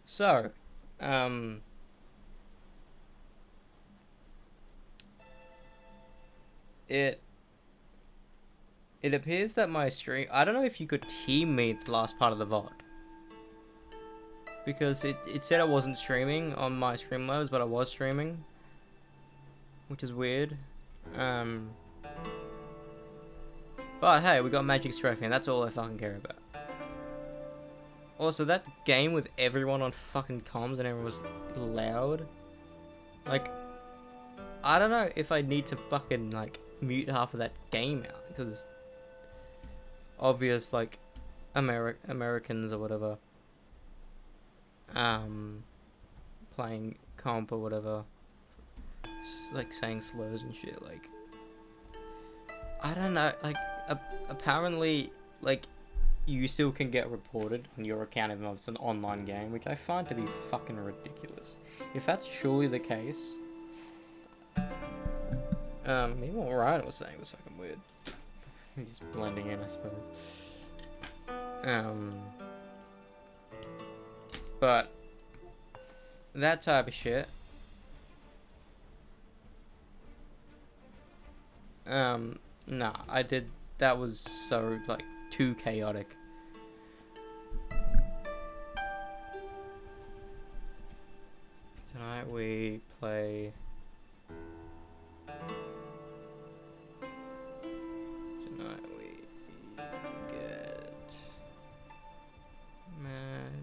So, um, it it appears that my stream. I don't know if you could team me the last part of the VOD because it said I wasn't streaming on my Streamlabs, but I was streaming, which is weird. Um, but hey, we got Magic Trophy, and that's all I fucking care about. Also, that game with everyone on fucking comms and everyone was loud. Like, I don't know if I need to fucking like mute half of that game out because obvious like Americans or whatever um playing comp or whatever like saying slurs and shit. Like, I don't know, like apparently like you still can get reported on your account even though it's an online game, which I find to be fucking ridiculous. If that's truly the case, even what Ryan was saying was fucking weird. He's blending in, I suppose. Um, but that type of shit. Nah, I did. That was so like too chaotic. Tonight we play. Tonight we get match.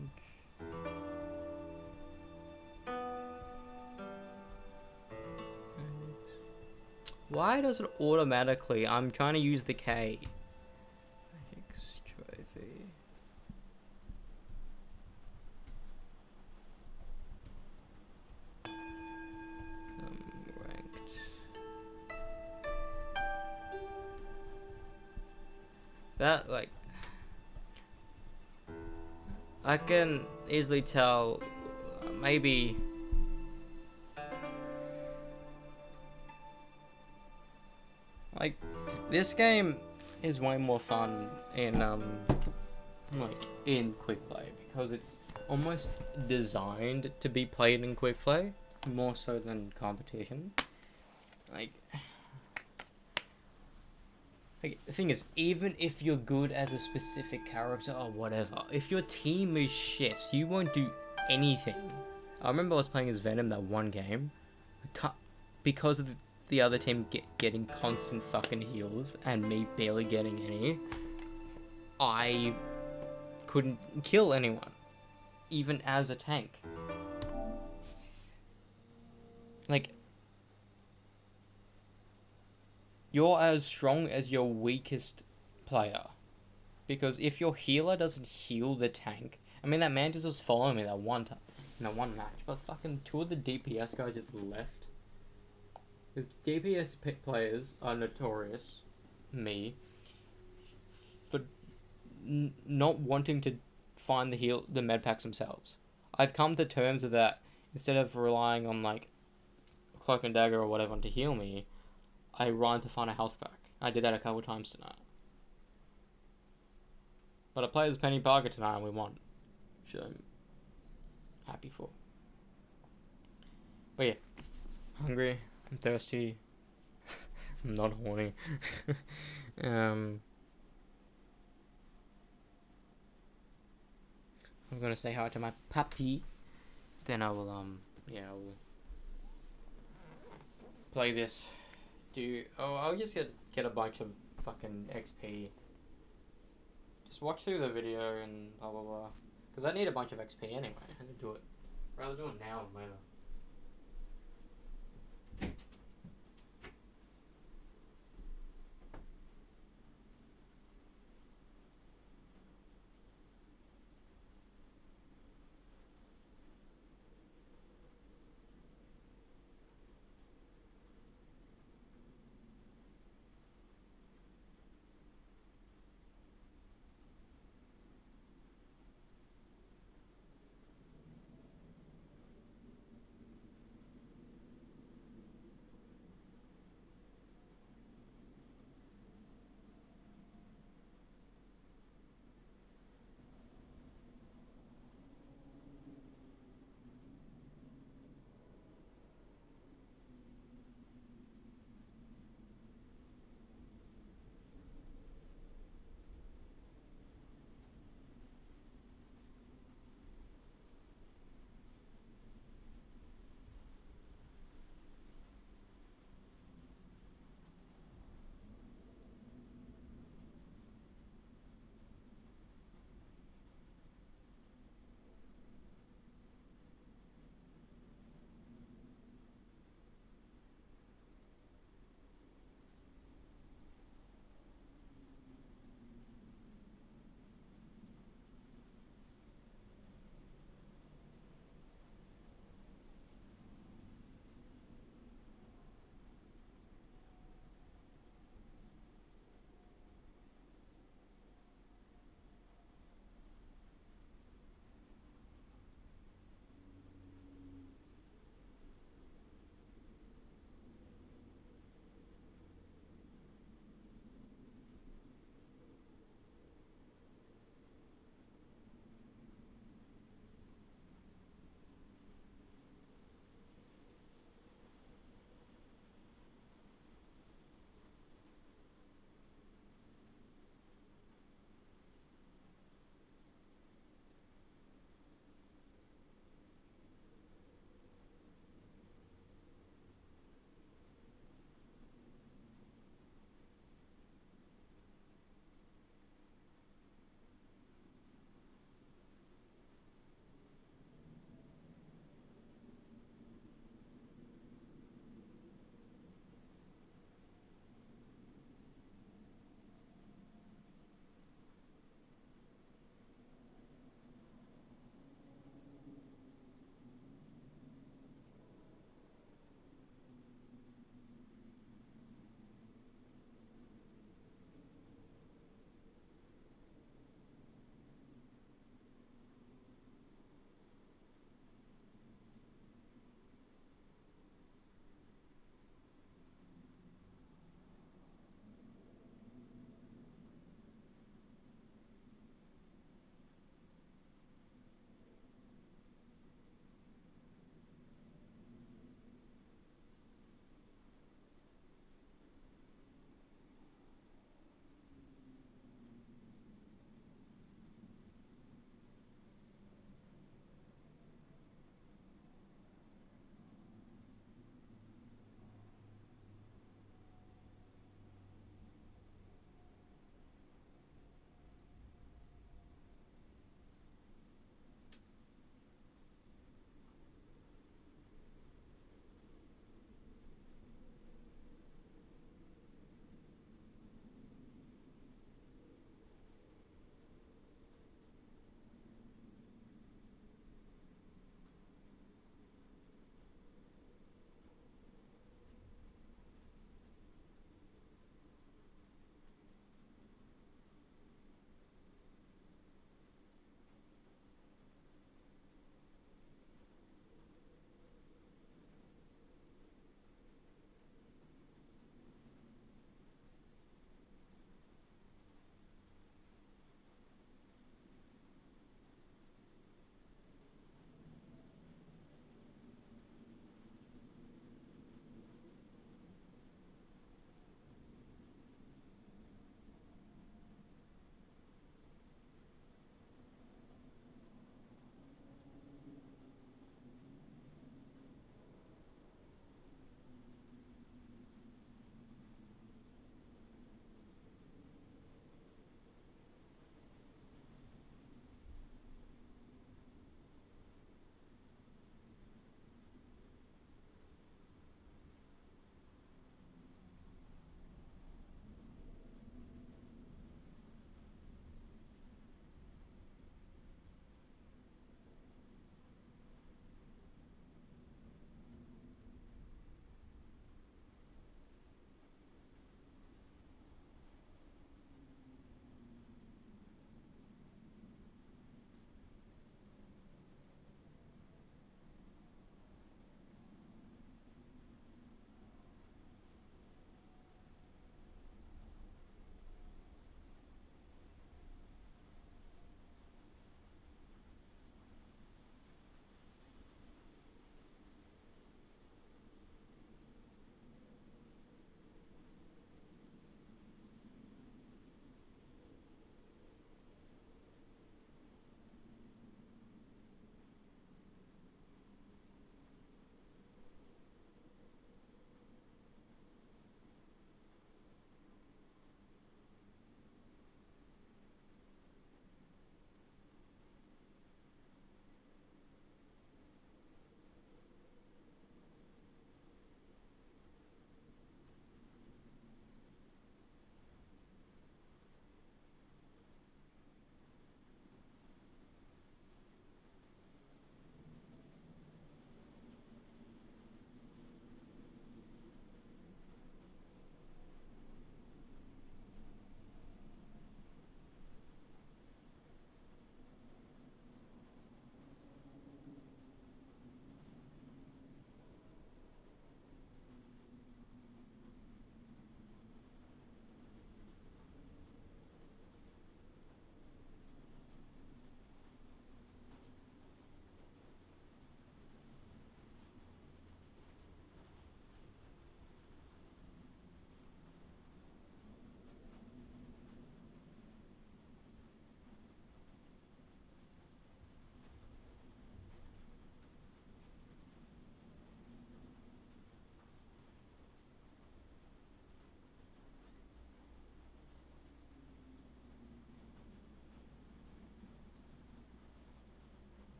Why does it automatically? I'm trying to use the K. Trophy. Ranked. That like I can easily tell maybe like this game is way more fun in like in quick play because it's almost designed to be played in quick play more so than competition. Like the thing is, even if you're good as a specific character or whatever, if your team is shit, you won't do anything. I remember I was playing as Venom that one game, because of the other team getting constant fucking heals and me barely getting any. I couldn't kill anyone, even as a tank. Like, you're as strong as your weakest player. Because if your healer doesn't heal the tank, I mean that Mantis was following me that one time in that one match, but fucking two of the DPS guys just left. Because DPS players are notorious, me, for not wanting to find the med packs themselves. I've come to terms with that. Instead of relying on like Cloak and Dagger or whatever to heal me, I run to find a health pack. I did that a couple times tonight. But I played as Penny Parker tonight and we won, which I'm happy for. But yeah, hungry, I'm thirsty, I'm not horny. I'm gonna say hi to my puppy. Then I will I will play this. I'll just get a bunch of fucking XP. Just watch through the video and blah blah blah. Because I need a bunch of XP anyway. I can do it. Rather do it now than later.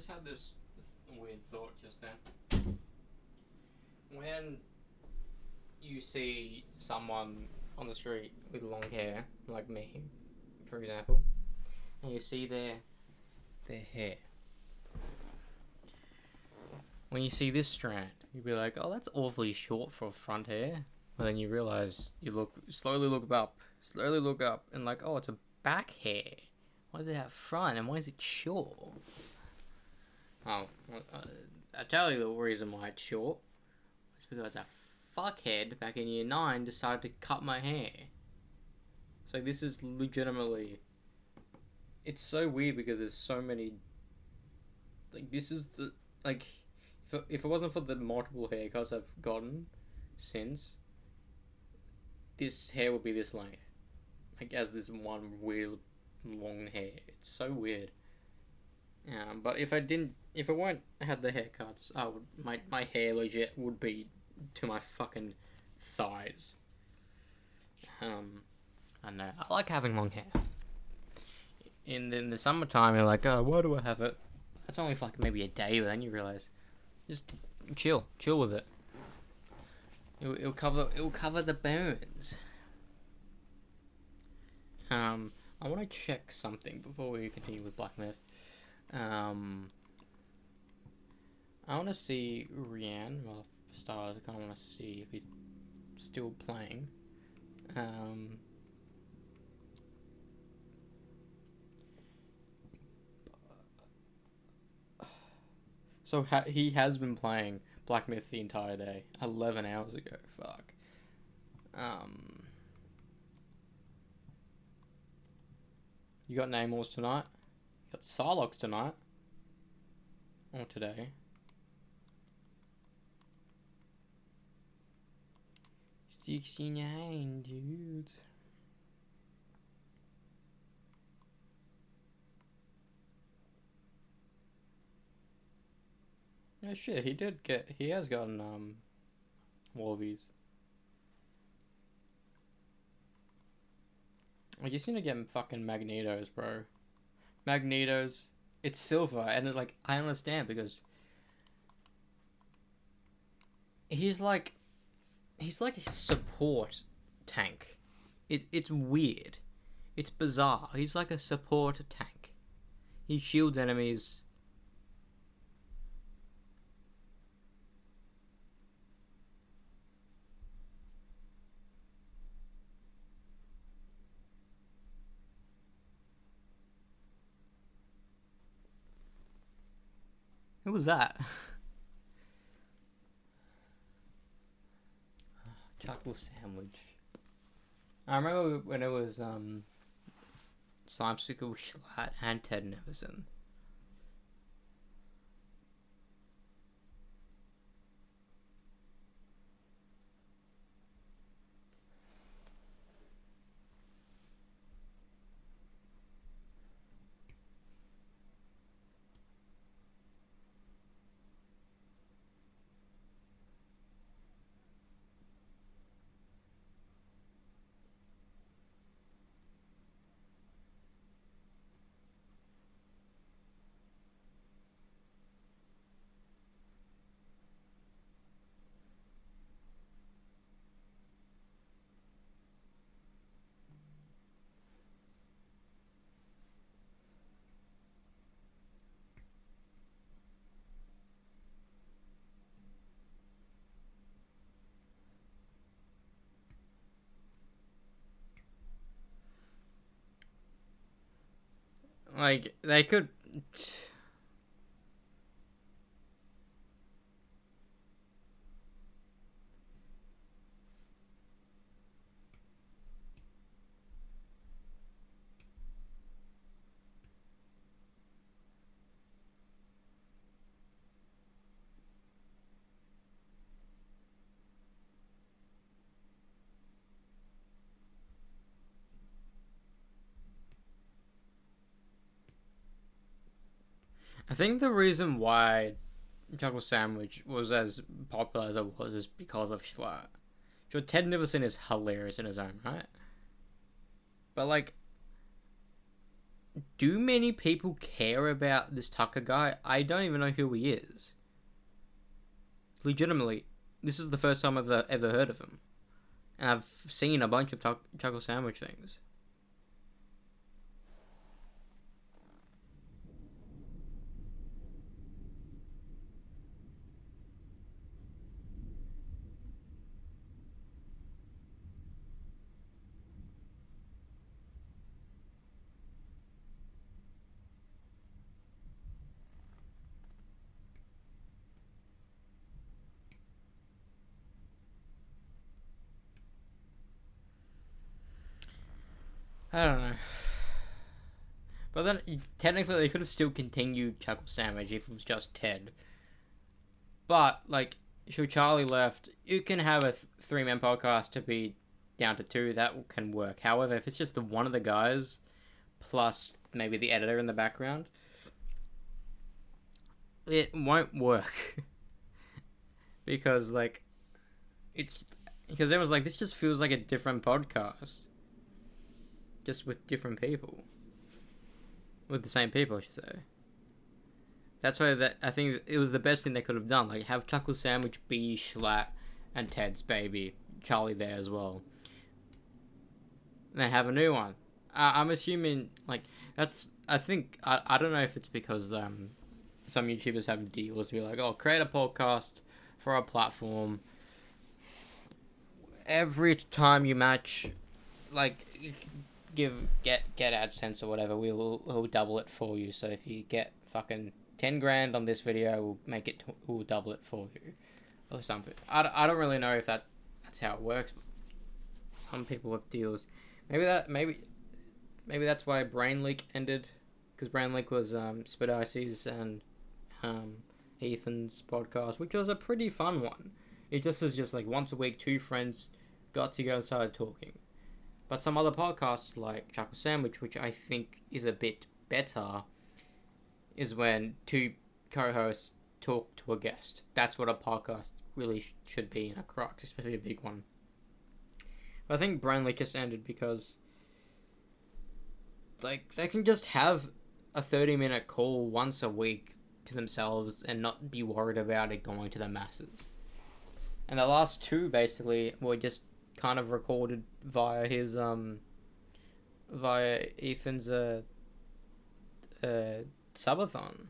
just had this weird thought just then. When you see someone on the street with long hair, like me, for example, and you see their hair. When you see this strand, you'd be like, "Oh, that's awfully short for front hair." But then you realize slowly look up, and like, "Oh, it's a back hair. Why is it out front, and why is it short?" Oh, I tell you the reason why it's short. It's because a fuckhead back in year 9 decided to cut my hair. So this is legitimately... It's so weird because there's so many... Like, this is the... Like, if it wasn't for the multiple haircuts I've gotten since, this hair would be this length. Like, as this one weird long hair. It's so weird. But if I weren't had the haircuts, my hair legit would be to my fucking thighs. I don't know. I like having long hair. In the summertime, you're like, oh, why do I have it? That's only for like maybe a day, but then you realize, just chill with it. It'll cover the bones. I want to check something before we continue with Black Myth. I want to see Rian. Well, for starters, I kind of want to see if he's still playing. So he has been playing Black Myth the entire day. 11 hours ago. Fuck. You got Namors tonight? You got Psylocke tonight? Or today? Sticks in your hand, dude. Oh shit, he has gotten, Wolvies. I just need to get fucking Magnetos, bro. Magnetos. It's silver, and I understand because he's like a support tank. It's weird. It's bizarre. He's like a support tank. He shields enemies. Who was that? Chocolate sandwich. I remember when it was Slimesicle, Schlatt, and Ted Neverson. Like, they could... I think the reason why Chocolate Sandwich was as popular as it was is because of Schlatt. Sure, Ted Neverson is hilarious in his own right. But, like... do many people care about this Tucker guy? I don't even know who he is. Legitimately, this is the first time I've ever heard of him. And I've seen a bunch of Chuckle Sandwich things. I don't know. But then, technically, they could have still continued Chuckle Sandwich if it was just Ted. But, like, so Charlie left. You can have a three-man podcast to be down to two. That can work. However, if it's just the one of the guys, plus maybe the editor in the background, it won't work. Because, like, it's... Because everyone's like, this just feels like a different podcast. Just with different people. With the same people, I should say. That's why I think it was the best thing they could have done. Like, have Chuckle Sandwich be Schlatt and Ted's baby. Charlie there as well. And then have a new one. I'm assuming, like, that's... I think... I don't know if it's because some YouTubers have deals to be like, oh, create a podcast for a platform. Every time you match, like... get AdSense or whatever, we'll double it for you. So if you get fucking 10 grand on this video, we'll double it for you, or something. I don't really know if that's how it works. Some people have deals. Maybe that's why Brain Leak ended, because Brain Leak was Spit Icy's and Ethan's podcast, which was a pretty fun one. It just is just like once a week, two friends got together and started talking. But some other podcasts, like Chuckle Sandwich, which I think is a bit better, is when two co-hosts talk to a guest. That's what a podcast really should be in a crux, especially a big one. But I think Brain Leak just ended because, like, they can just have a 30-minute call once a week to themselves and not be worried about it going to the masses. And the last two, basically, were just kind of recorded via his via Ethan's subathon.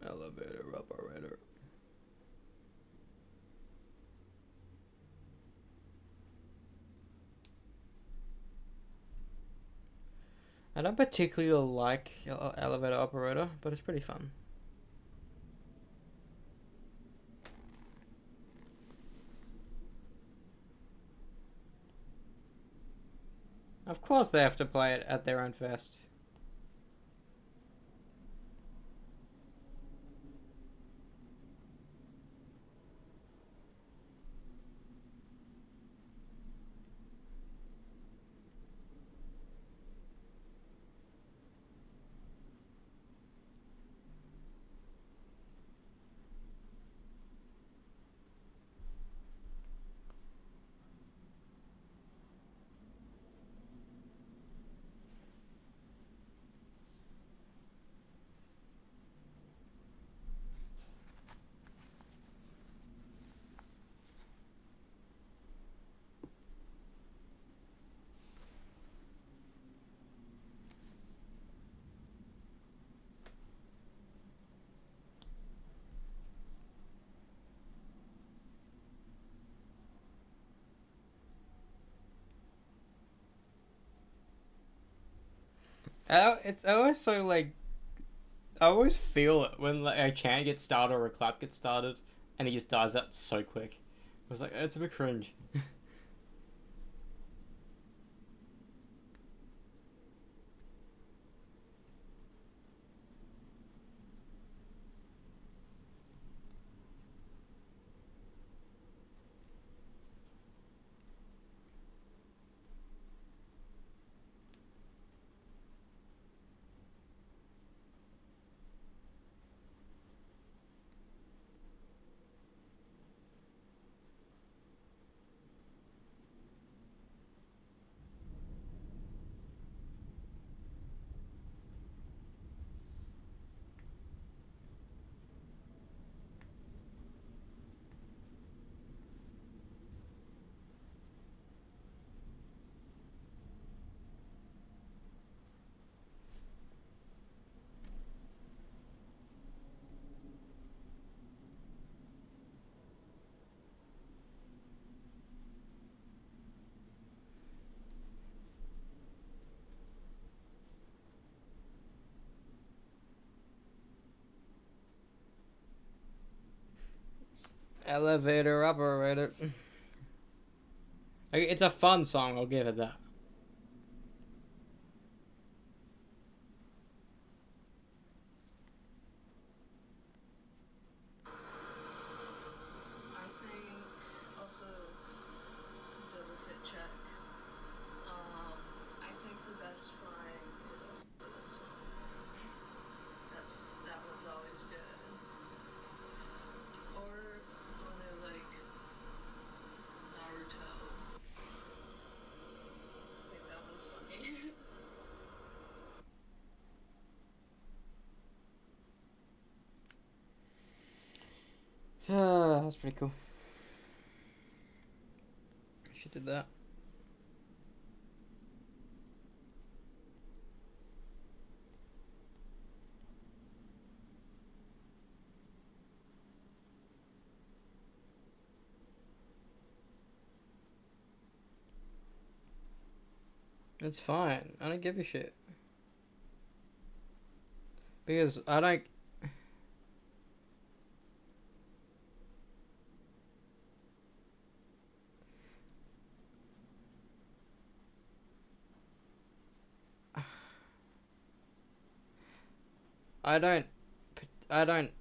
Elevator operator. I don't particularly like elevator operator, but it's pretty fun. Of course they have to play it at their own fest. It's always so like, I always feel it when like a chant gets started or a clap gets started, and he just does that so quick. I was like, it's a bit cringe. Elevator operator. Okay, it's a fun song, I'll give it that. I think also double fit check. I think the best flying is also this one. That one's always good. Or when they're like Naruto. I think that one's funny. That's pretty cool. I should do that. It's fine. I don't give a shit. Because I don't. I don't. I don't.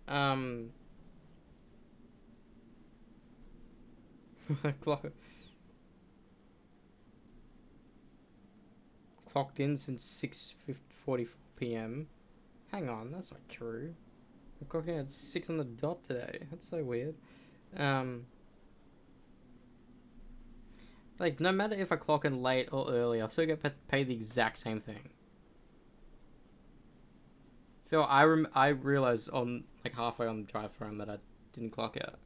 Clocked in since 6:44 p.m. Hang on, that's not true. I clocked in at 6 on the dot today. That's so weird. Like, no matter if I clock in late or early, I'll still get paid the exact same thing. Phil, I realized on, like, halfway on the drive home that I didn't clock out.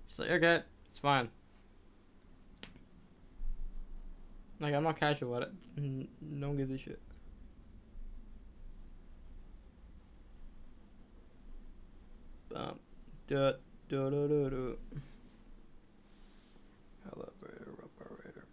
Just like, okay, it's fine. Like, I'm not casual about it. No one gives a shit. Dirt, dirt, dirt, dirt, dirt. Elevator operator.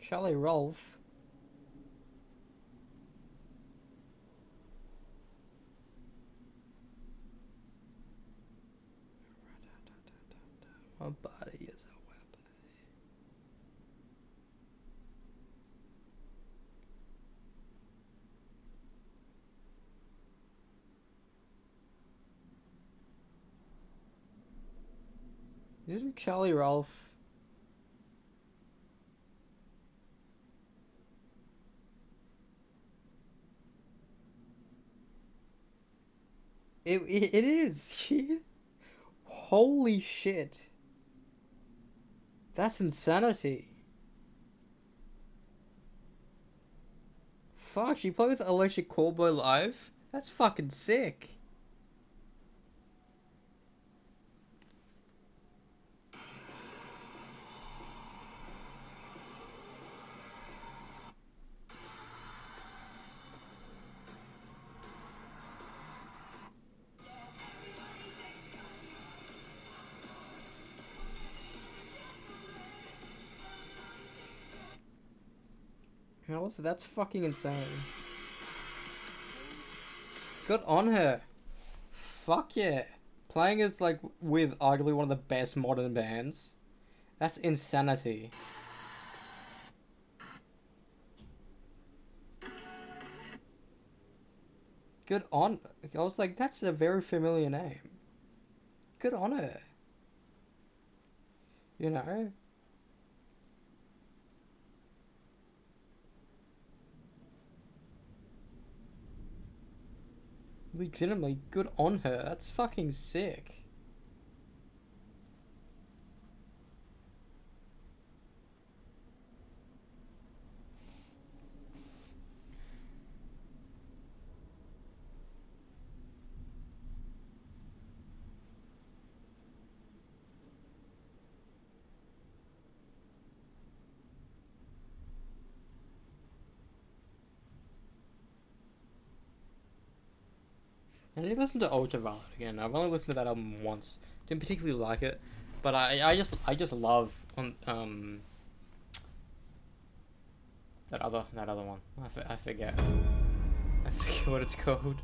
Charlie Rolf. My body is a weapon. Isn't Charlie Rolf? It is. Holy shit. That's insanity. Fuck, she played with Alicia Corbo live? That's fucking sick. That's fucking insane. Good on her. Fuck yeah. Playing as like with arguably one of the best modern bands. That's insanity. Good on. I was like, that's a very familiar name. Good on her. You know? Legitimately good on her. That's fucking sick. I need to listen to Ultraviolet again. I've only listened to that album once. Didn't particularly like it, but I just love that other one. I forget. I forget what it's called.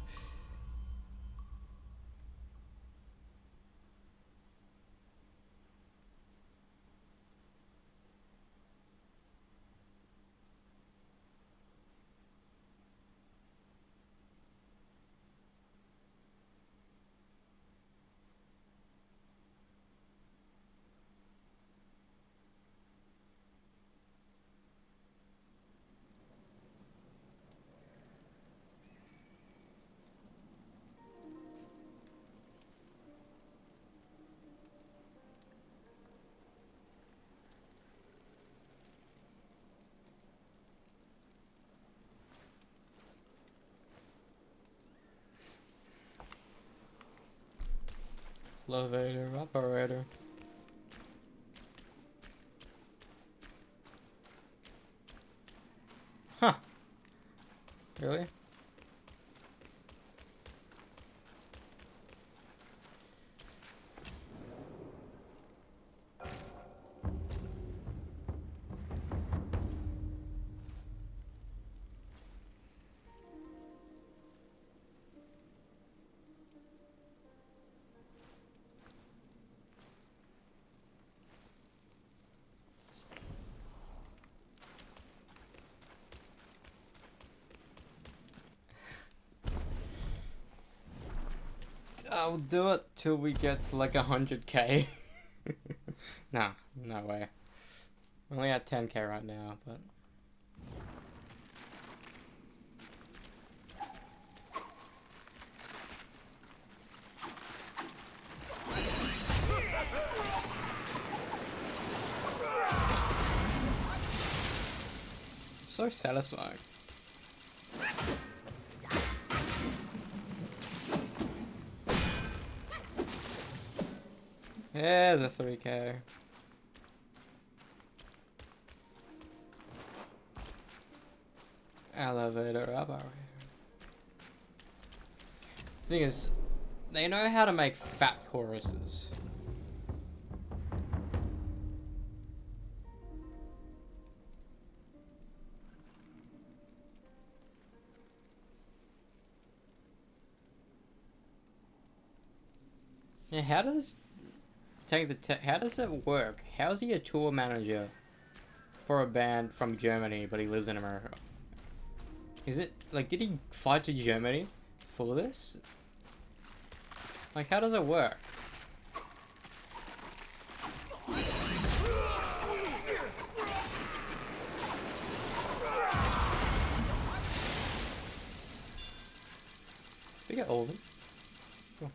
Elevator operator. Huh. Really? I'll do it till we get to like 100k. Nah, no way. We're only at 10k right now, but it's so satisfying. There's a 3k. Elevator operator. Thing is, they know how to make fat choruses. Yeah, how does how does it work? How is he a tour manager for a band from Germany, but he lives in America? Is it like, did he fly to Germany for this? Like, how does it work? Did I get all of them? Cool.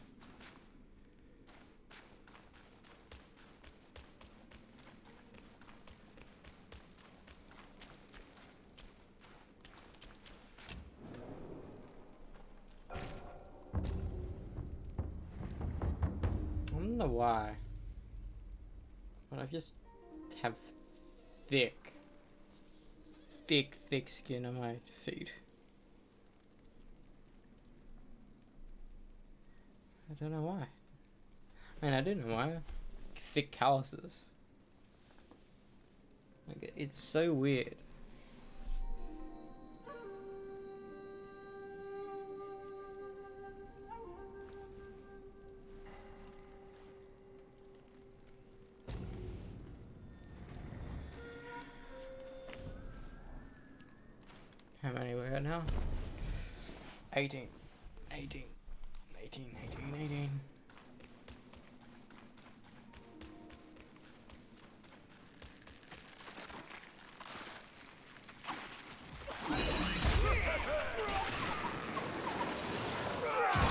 I don't know why, but I just have thick, thick skin on my feet. I don't know why. I mean, I do know why. Thick calluses. Like, it's so weird. How many we got now? 18. 18. 18, 18, 18. I'm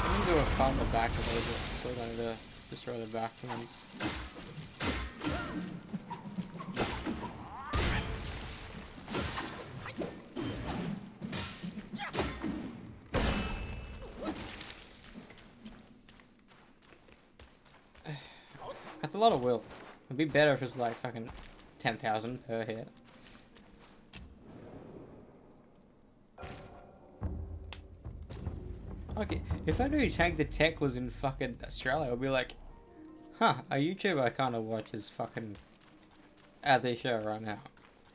gonna do a cut on the back a little bit, so we're gonna destroy the back ones. That's a lot of will. It'd be better if it's like fucking 10,000 per hit. Okay, if I knew Tank the Tech was in fucking Australia, I'd be like, huh, a YouTuber I kind of watch is fucking at their show right now,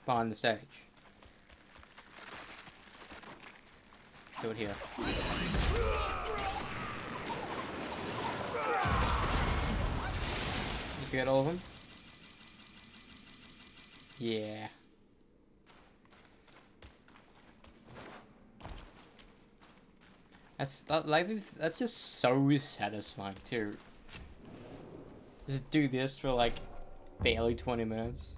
behind the stage. Do it here. You get all of them? Yeah. That's just so satisfying too. Just do this for like barely 20 minutes.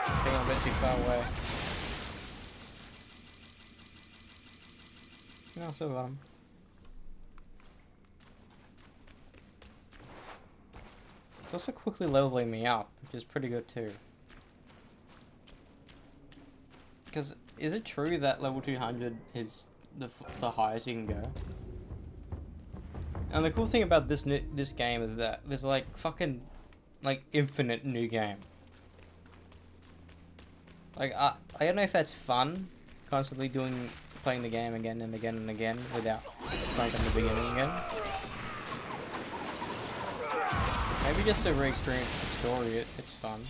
I think I'm a bit too far away. No, still got him. It's also quickly leveling me up, which is pretty good too. Because is it true that level 200 is the highest you can go? And the cool thing about this game is that there's like fucking like infinite new game. Like I don't know if that's fun, constantly playing the game again and again and again without going from the beginning again. Maybe just to re-experience the story, it's fun.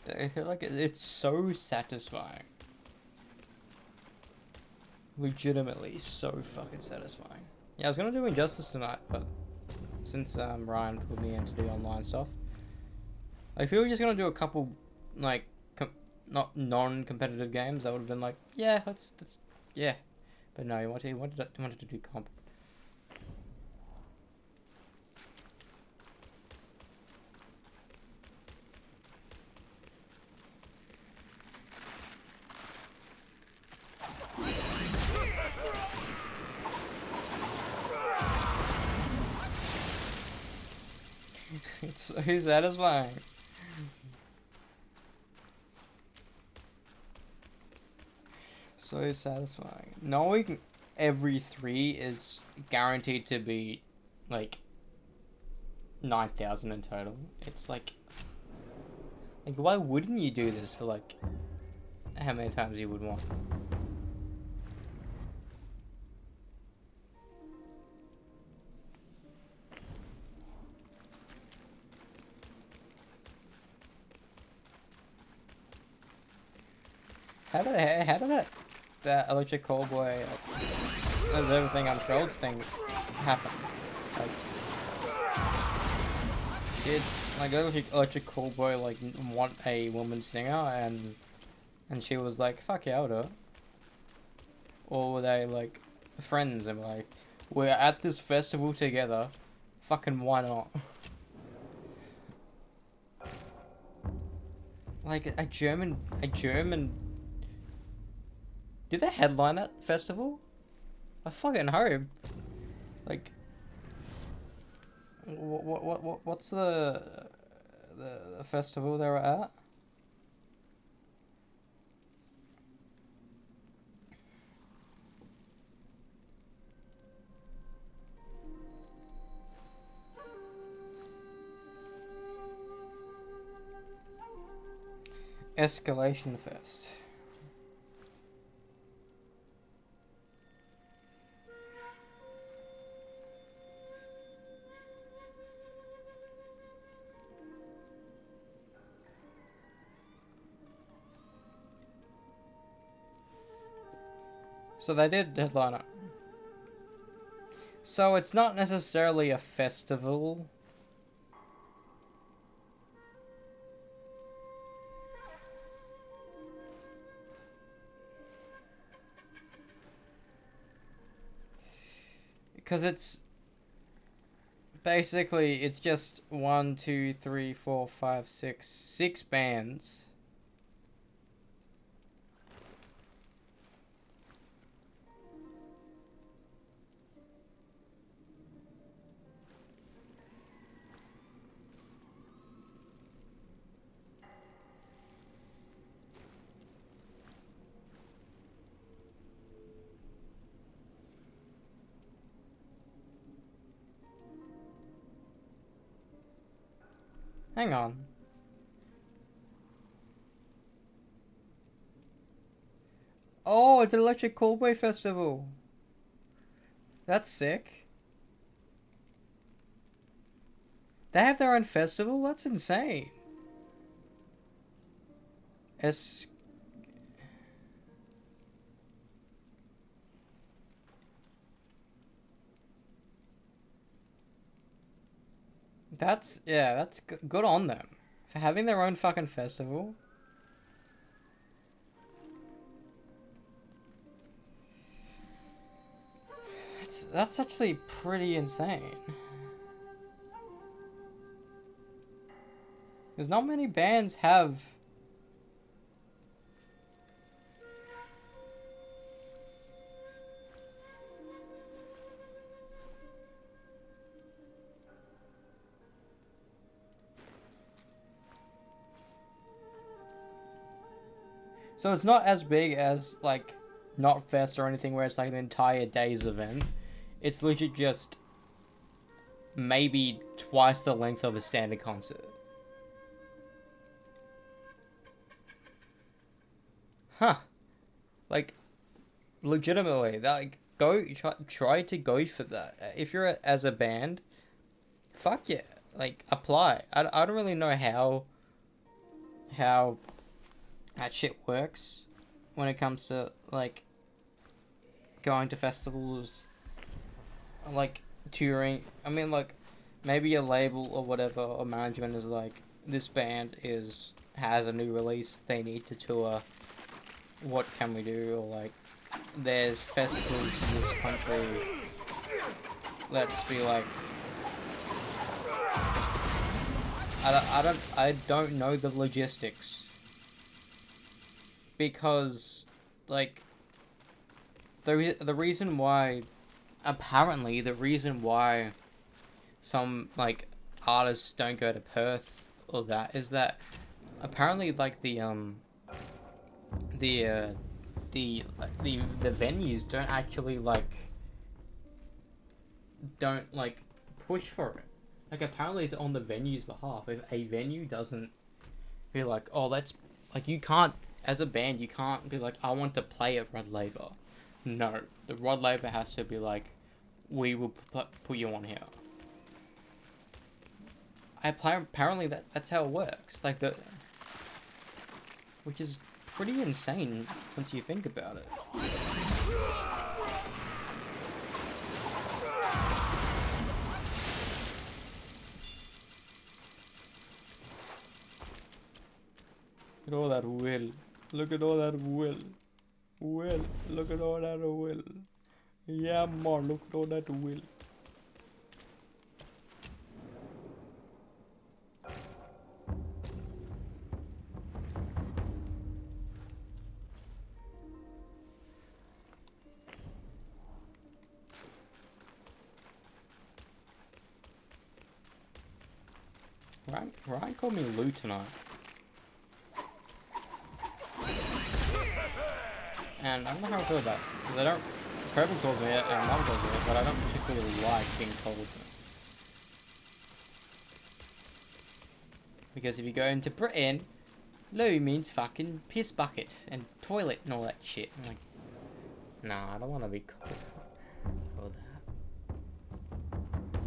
I feel like it's so satisfying. Legitimately so fucking satisfying. Yeah, I was gonna do Injustice tonight, but since Ryan put me in to do online stuff, like, if we were just gonna do a couple, like, not non-competitive games, I would have been like, yeah, let's, yeah. But no, he wanted to do comp. It's so satisfying. So satisfying. Knowing every 3 is guaranteed to be like 9,000 in total. It's like why wouldn't you do this for like how many times you would want? How did that electric callboy, as everything unfolds thing happen? Like, did like electric callboy like want a woman singer and she was like, fuck yeah, I'll do it? Or were they like friends and like, we're at this festival together, fucking why not? Like a German. Did they headline that festival? I fucking hope. Like, what's the festival they were at? Escalation Fest. So they did headline it. So it's not necessarily a festival. Because it's basically, it's just 1, 2, 3, 4, 5, 6 bands. Hang on. Oh, it's an Electric Callboy Festival. That's sick. They have their own festival? That's insane. Es... That's, yeah, that's good on them. For having their own fucking festival. That's actually pretty insane. Because not many bands have... So it's not as big as, like, Not Fest or anything where it's like an entire day's event. It's legit just maybe twice the length of a standard concert. Huh. Like, legitimately, that, like, try to go for that. If you're as a band, fuck yeah. Like, apply. I don't really know how that shit works when it comes to, like, going to festivals, like, touring. I mean, like, maybe a label or whatever, or management is like, this band has a new release, they need to tour, what can we do? Or, like, there's festivals in this country, let's be like, I don't know the logistics. Because, like, the reason why, apparently, the reason why some, like, artists don't go to Perth or that is that apparently, like, the venues don't push for it. Like, apparently it's on the venue's behalf. If a venue doesn't be like, oh, let's, like, you can't, as a band, you can't be like, I want to play at Rod Laver. No, the Rod Laver has to be like, we will put you on here. Apparently that's how it works. Like, which is pretty insane once you think about it. Look at all that will. Look at all that will. Will. Look at all that will. Yeah, man, look at all that will. Ryan called me Lou tonight. And I don't know how I feel about it. Because I don't... Purple calls me it, and Mum calls me it, but I don't particularly like being told it. Because if you go into Britain, Lou means fucking piss bucket and toilet and all that shit. I'm like, nah, I don't want to be called that.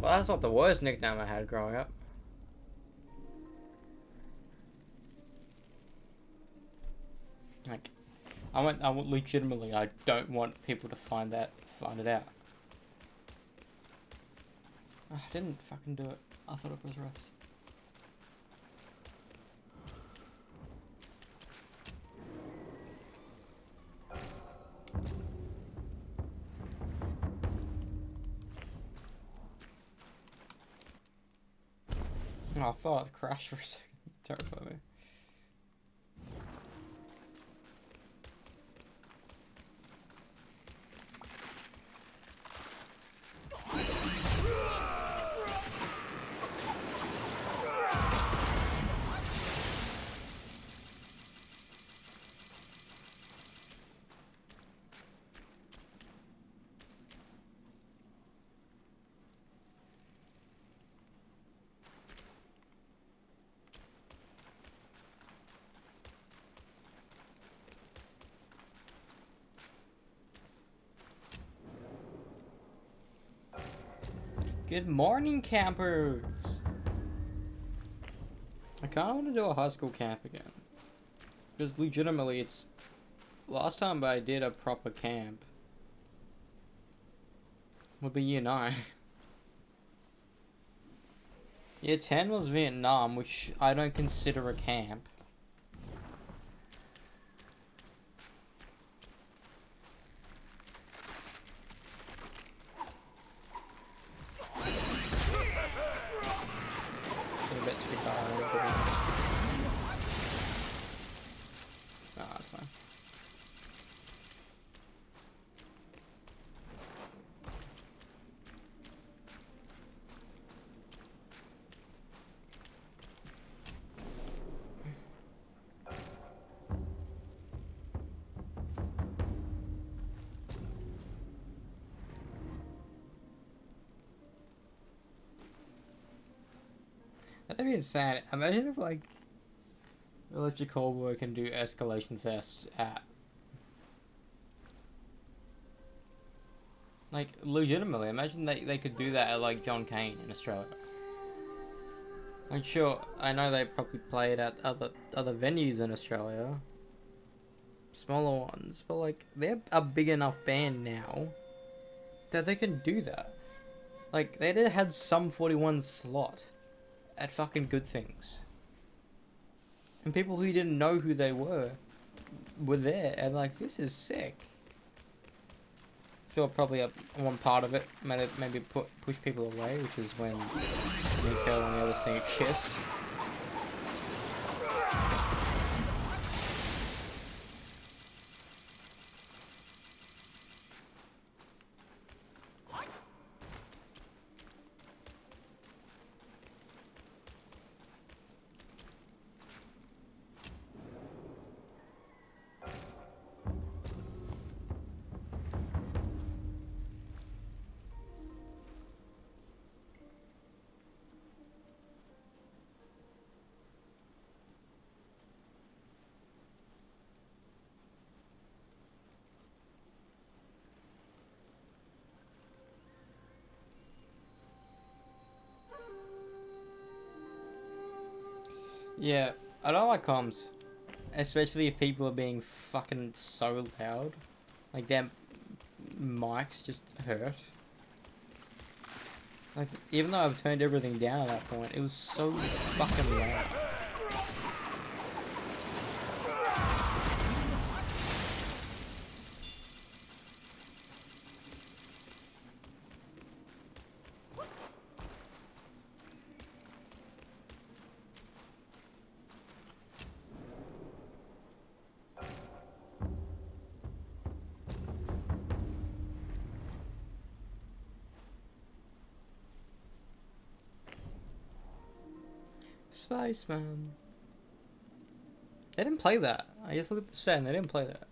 Well, that's not the worst nickname I had growing up. Like, I want legitimately. I don't want people to find it out. Oh, I didn't fucking do it. I thought it was Russ. Oh, I thought it crashed for a second. Terrified me. Good morning, campers! I kinda wanna do a high school camp again. Because legitimately, it's... Last time I did a proper camp would be year 9. Year 10 was Vietnam, which I don't consider a camp. A bit too far. Nah, that's fine. That'd be insane. Imagine if, like, Electric Coldwork can do Escalation Fest at... Like, legitimately, imagine they could do that at, like, John Cain in Australia. Like, sure, I know they probably play it at other venues in Australia. Smaller ones, but, like, they're a big enough band now that they can do that. Like, they did had some 41 slot at fucking Good Things. And people who didn't know who they were there, and like, this is sick. Sure, probably one part of it maybe push people away, which is when Nico and the other singer kissed. Yeah, I don't like comms. Especially if people are being fucking so loud. Like, their mics just hurt. Like, even though I've turned everything down at that point, it was so fucking loud. Spaceman. They didn't play that. I just looked at the set and they didn't play that.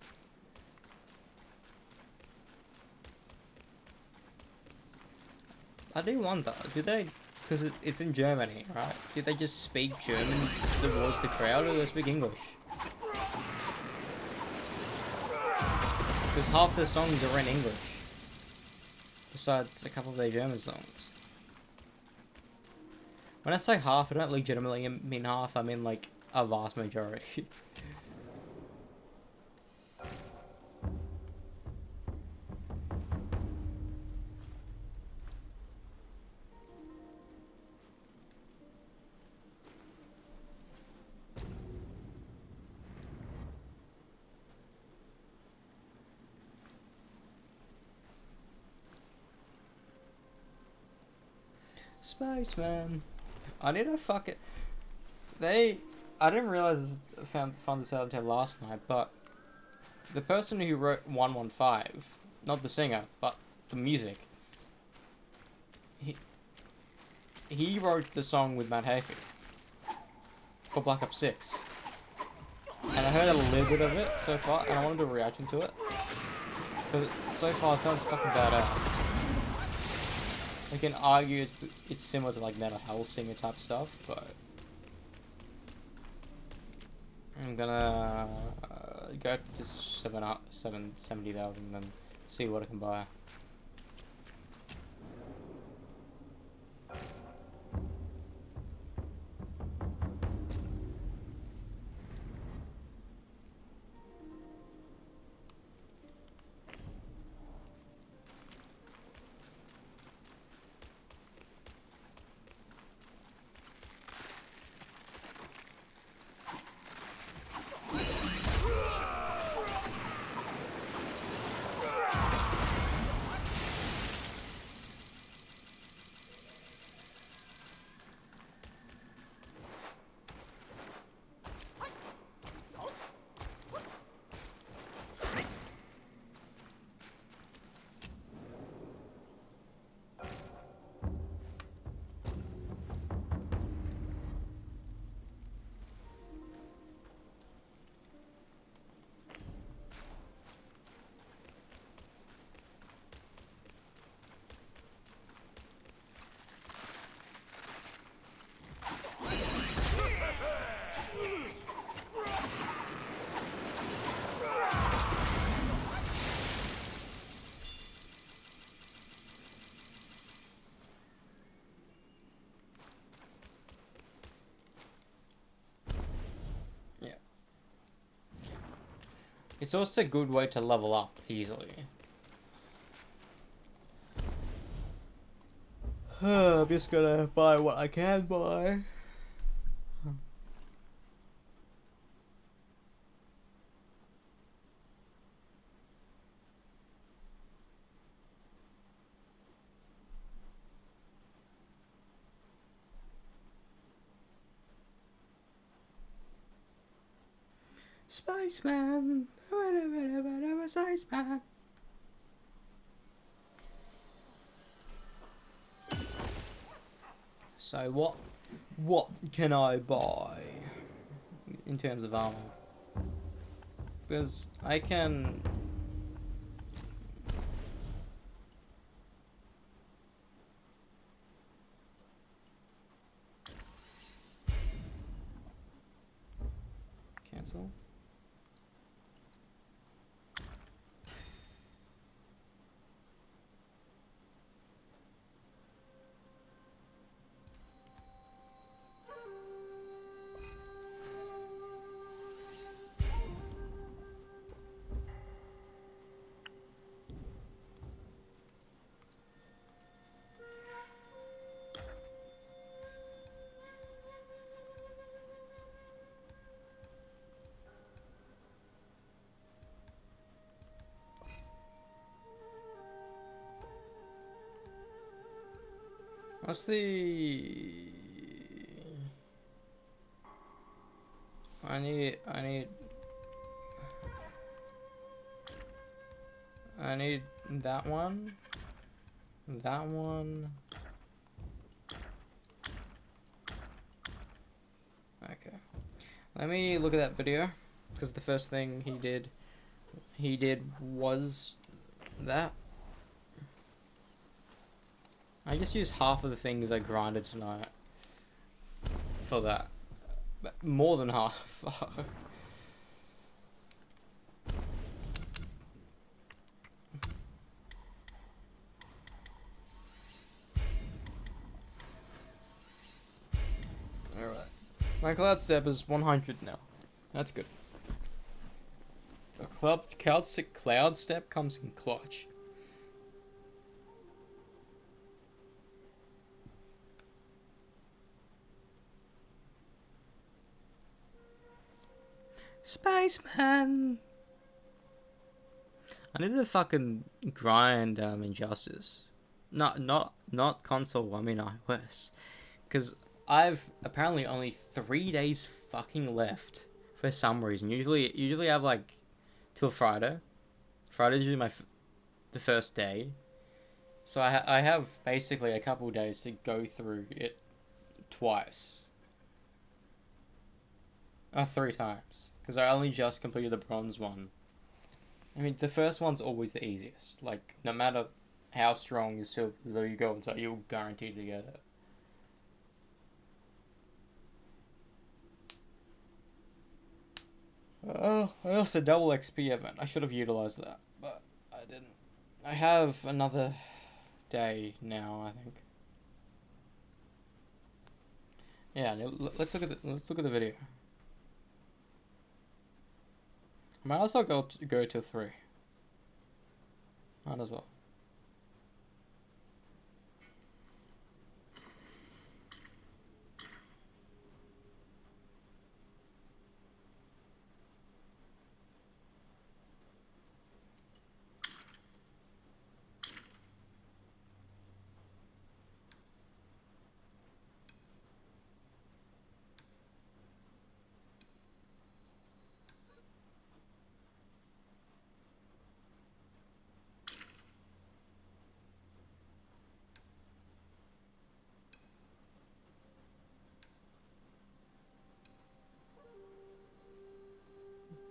I do wonder, do they, because it's in Germany, right? Did they just speak German towards the crowd, or do they speak English? Because half the songs are in English. Besides a couple of their German songs. When I say half, I don't legitimately mean half, I mean like a vast majority. Spaceman. I need to fuck it. I didn't realize, found this out until last night, but the person who wrote 115, not the singer, but the music, he wrote the song with Matt Heafy for Black Ops 6. And I heard a little bit of it so far, and I wanted to reaction to it. Because so far it sounds fucking badass. I can argue it's similar to like Metal Hellsinger type stuff, but I'm gonna go to 770,000 and see what I can buy. It's also a good way to level up easily. I'm just gonna buy what I can buy. Spaceman, Spaceman. So what can I buy in terms of armor? Because I can. Cancel. What's the... I need that one. That one. Okay. Let me look at that video, because the first thing he did was that. I just used half of the things I grinded tonight for that. But more than half. Alright. My cloud step is 100 now. That's good. A cloud step comes in clutch. Spaceman. I need to fucking grind Injustice. Not console. I mean iOS, because I've apparently only 3 days fucking left for some reason. Usually I have like till Friday. Friday's usually the first day, so I have basically a couple days to go through it twice. 3 times, because I only just completed the bronze one. I mean, the first one's always the easiest. Like, no matter how strong your silver you go into, you'll guarantee to get it. Oh, I also double XP event. I should have utilized that, but I didn't. I have another day now, I think. Yeah, let's look at the video. I might also go to 3. Might as well.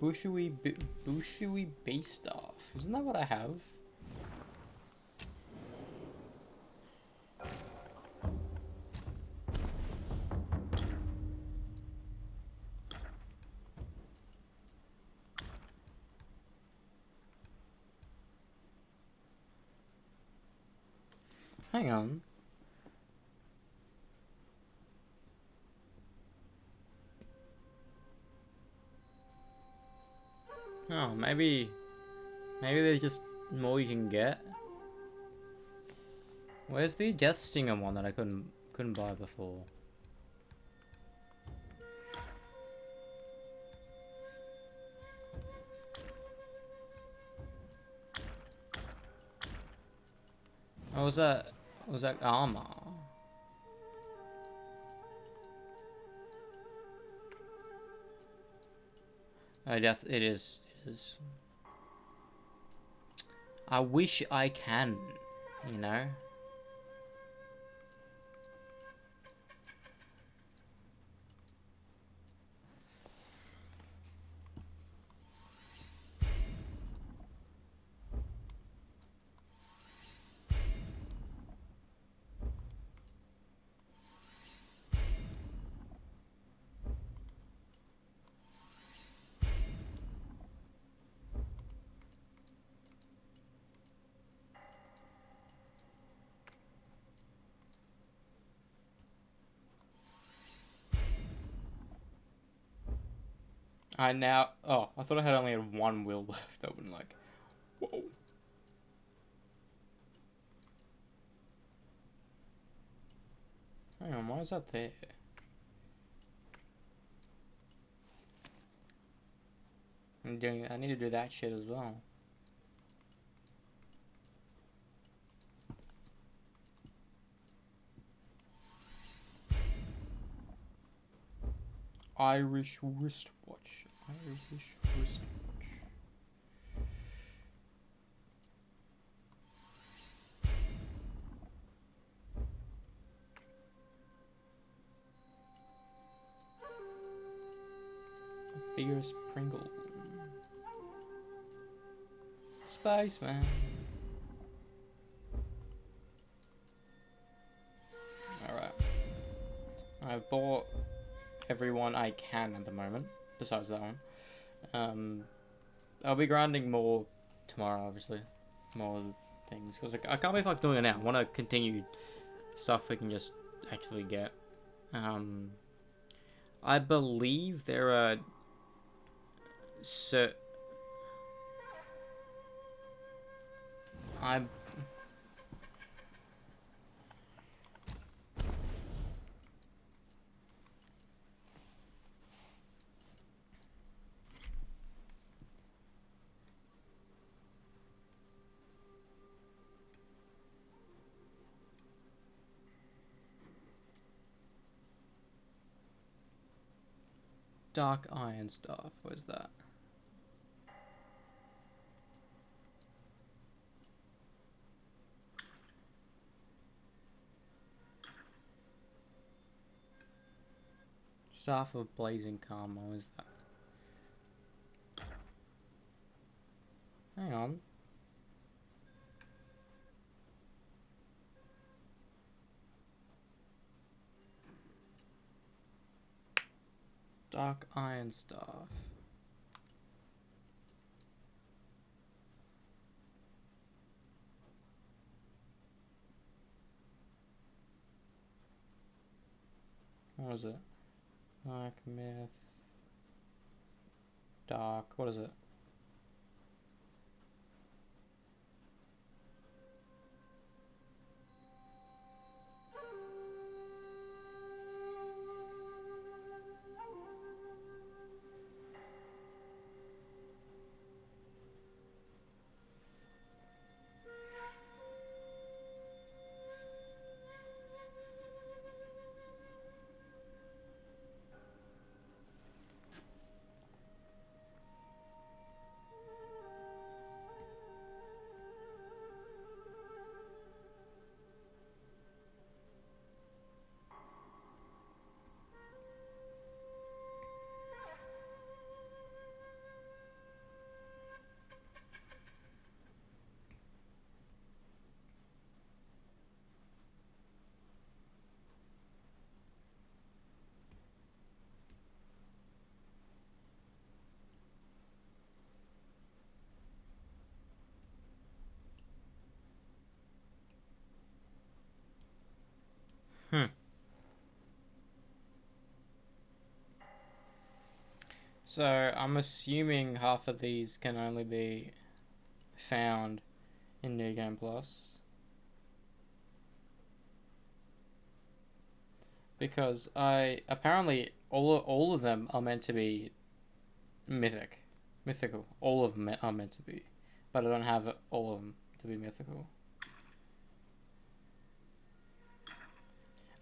Bushui base staff. Isn't that what I have? Hang on. Oh, maybe there's just more you can get. Where's the Death Stinger one that I couldn't buy before? Oh, was that armor? Oh, death. It is. It is. I wish I can. You know. Oh, I thought I had only had one will left. That would like, whoa. Hang on, why is that there? I need to do that shit as well. Irish wristwatch. Irish wristwatch. Vigorous Pringle. Spaceman. Alright. I've bought everyone I can at the moment, besides that one. I'll be grinding more tomorrow, obviously. More things. Because I can't believe I'm doing it now. I want to continue stuff we can just actually get. I believe there are I'm Dark iron staff. Where's that? Staff of blazing karma. Where's that? Hang on. Dark iron staff. What is it? Dark myth. Dark. What is it? So I'm assuming half of these can only be found in New Game Plus. Because apparently all of them are meant to be mythical. All of them are meant to be, but I don't have all of them to be mythical.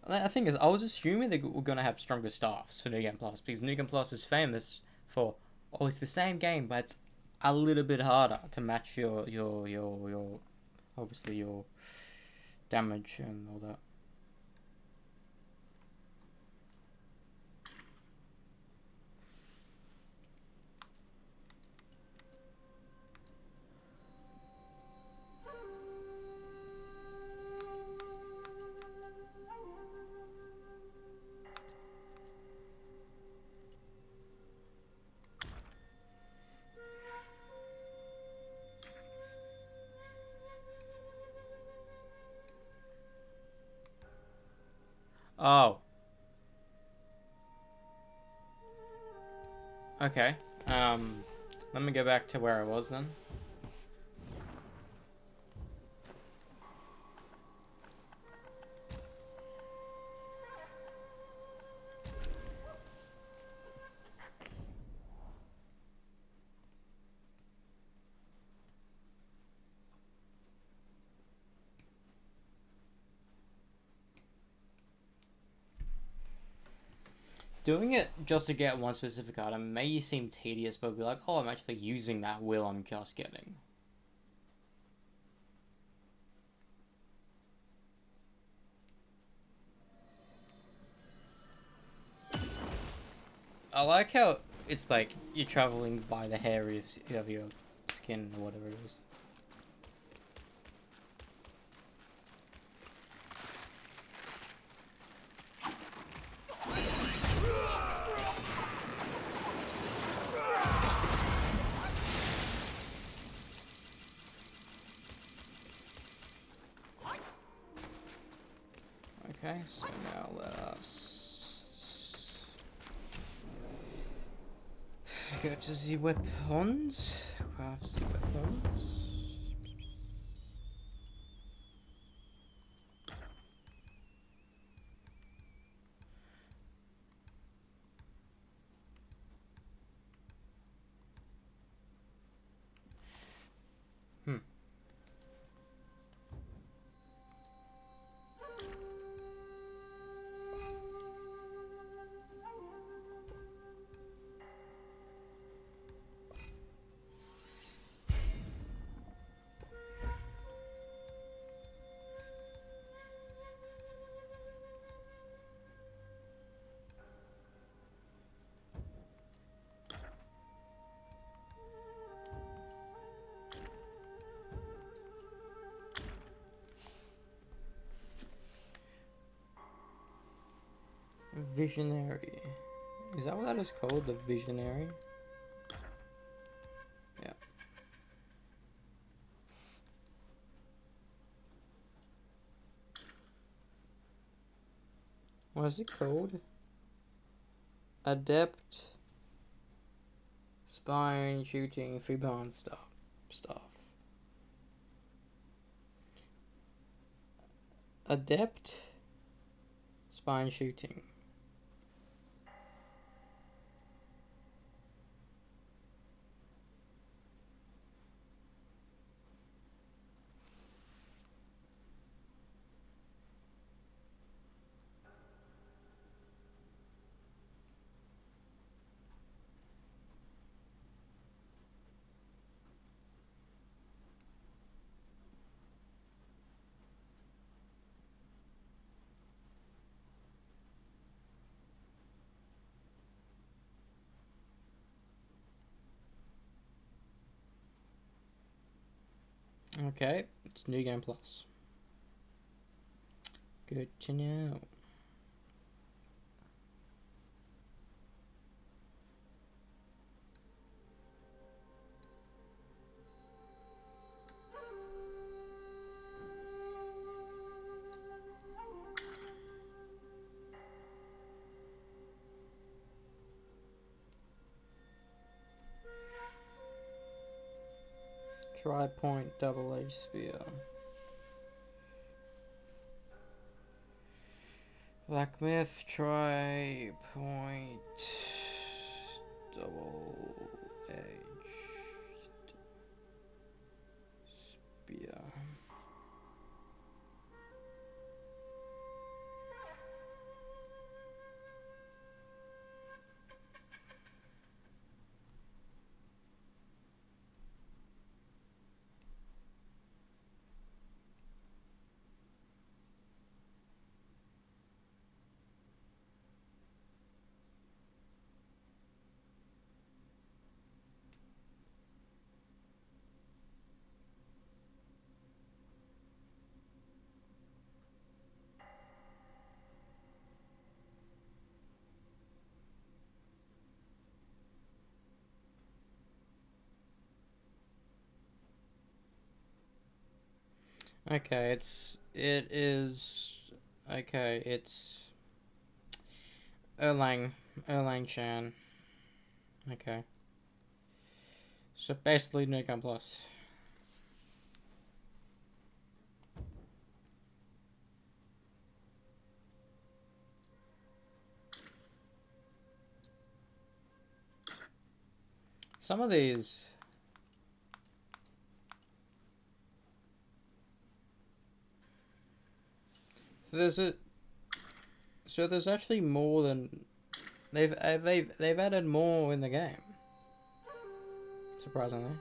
The thing is, I was assuming they were gonna have stronger staffs for New Game Plus because New Game Plus is famous for it's the same game, but it's a little bit harder to match your obviously your damage and all that. Oh. Okay. Let me go back to where I was then. Doing it just to get one specific item may seem tedious, but be like, oh, I'm actually using that will I'm just getting. I like how it's like you're traveling by the hair of your skin or whatever it is. Okay, so now let us go to the weapons. Craft the weapons. Visionary. Is that what that is called? The Visionary? Yeah. What is it called? Adept Spine Shooting Freebound Staff. Adept Spine Shooting. Okay, it's New Game Plus. Good to know. Tri-point double edge spear. Black Myth, tri-point double edge spear. Okay, it's Erlang Chan. Okay. So basically New Game Plus. Some of these so there's actually more than they've added more in the game. Surprisingly.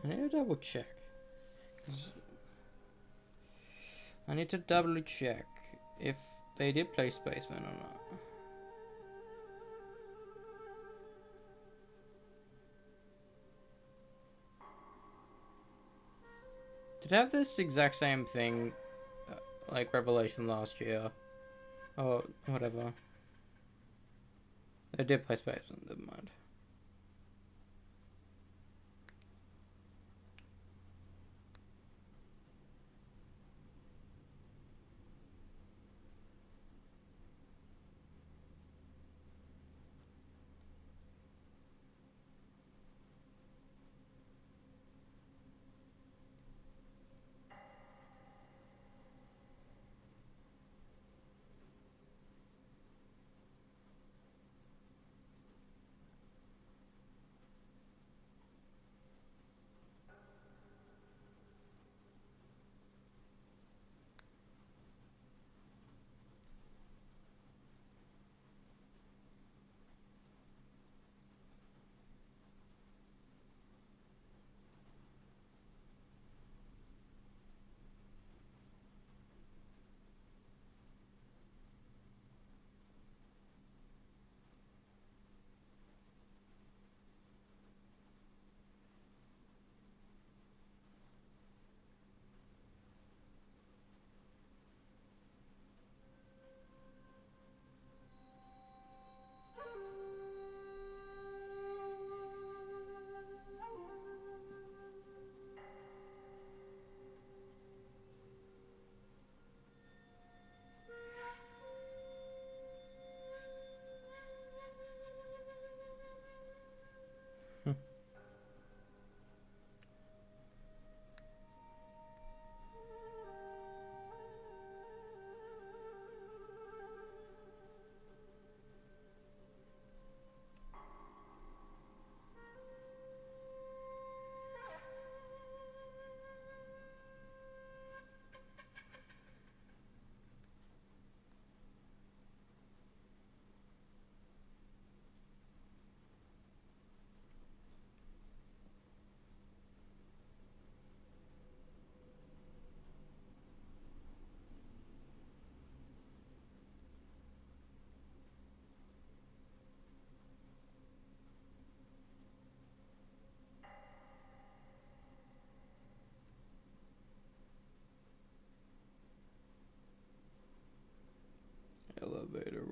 I need to double check. I need to double check if they did play Spaceman or not. Did I have this exact same thing, like Revelation last year, or whatever? They did play Spaceman. Never mind.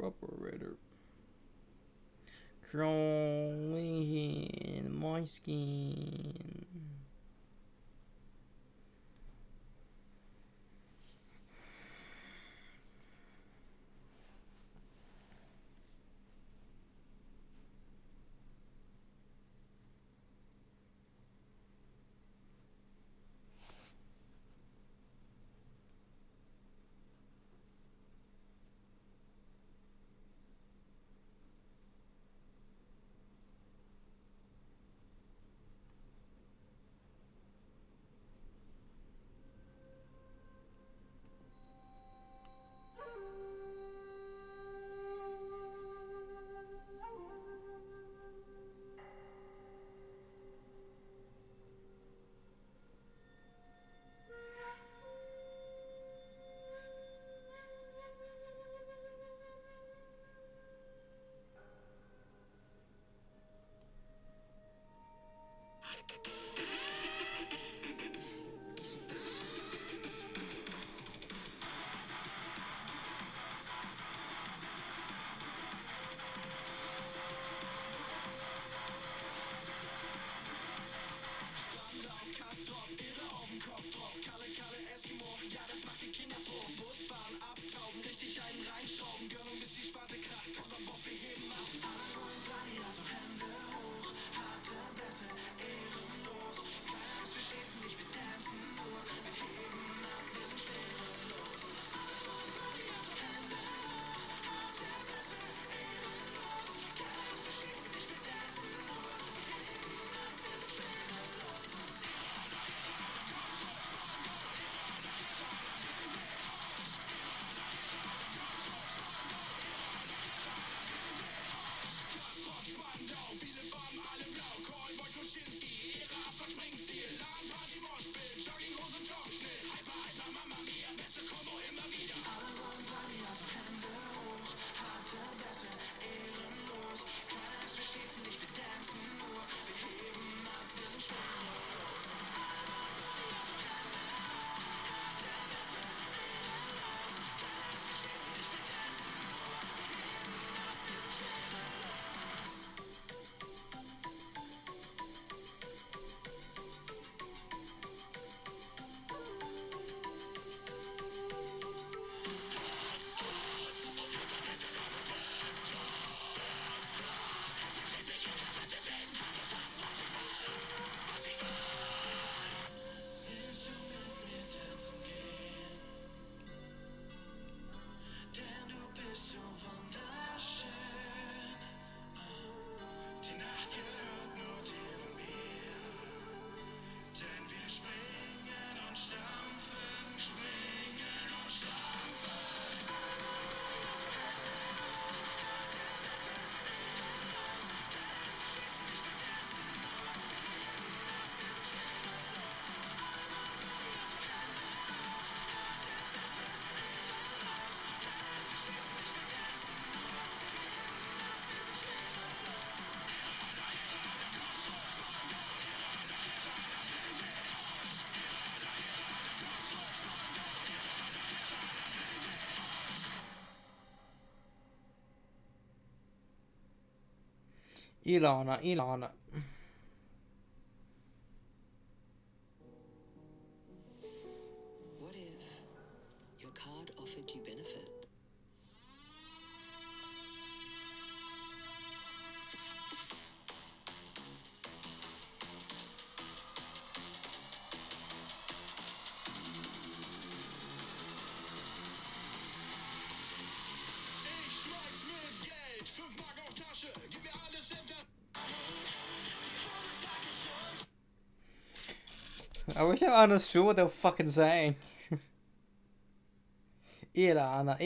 Operator. Crawling in my skin. Ilana. What if your card offered you benefit? I wish I understood what they were fucking saying. Ilana.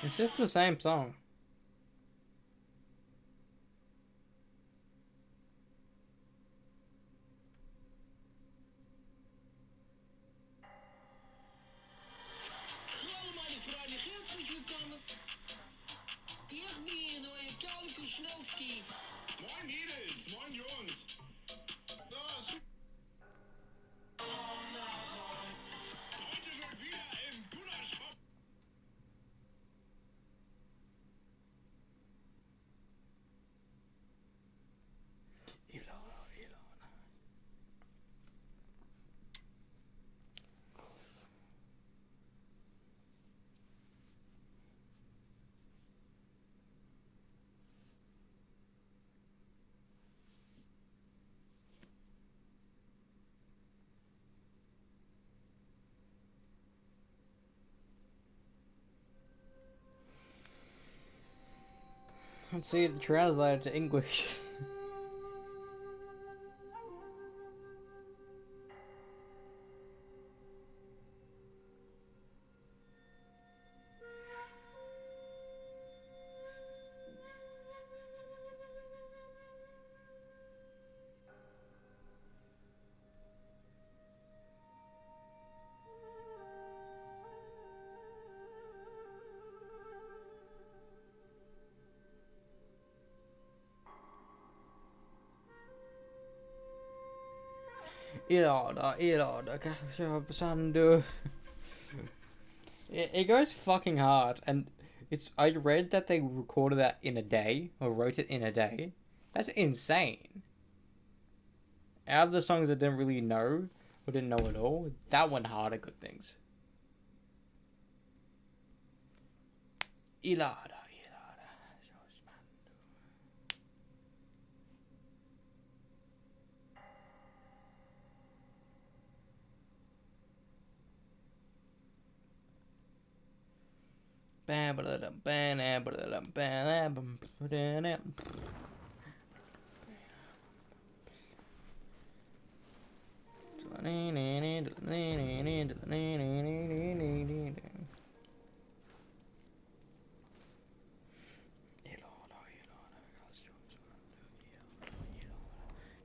It's just the same song. Hallo meine Freunde, herzlich willkommen. Ich bin euer Karl Kuschnowski. Moin Mädels, moin Jungs. Das heute wird wieder im Gulasch. Let's see it translated to English. It goes fucking hard, and it's. I read that they recorded that in a day or wrote it in a day. That's insane. Out of the songs I didn't really know or didn't know at all, that went hard at good things. Ilada.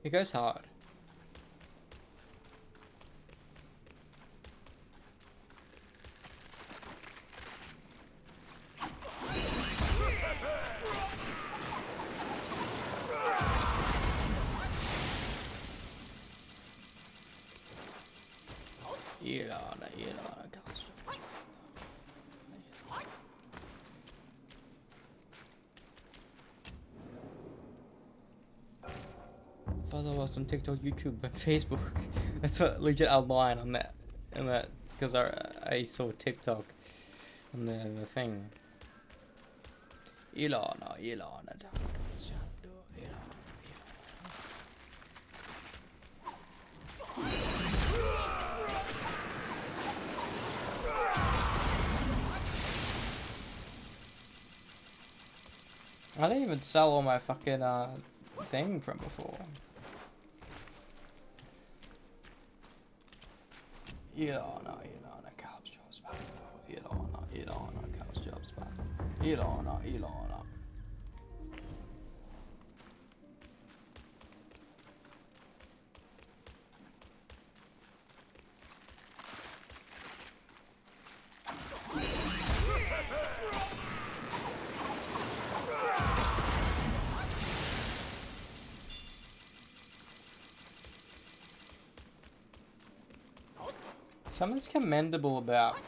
It goes hard. Follow us on TikTok, YouTube, and Facebook. That's what legit our line on that, because I saw TikTok on the thing. Ilana. I didn't even sell all my fucking thing from before. Ilana, Cows Jobs back. Ilana, Cows Jobs back. Ilana. Something's commendable about,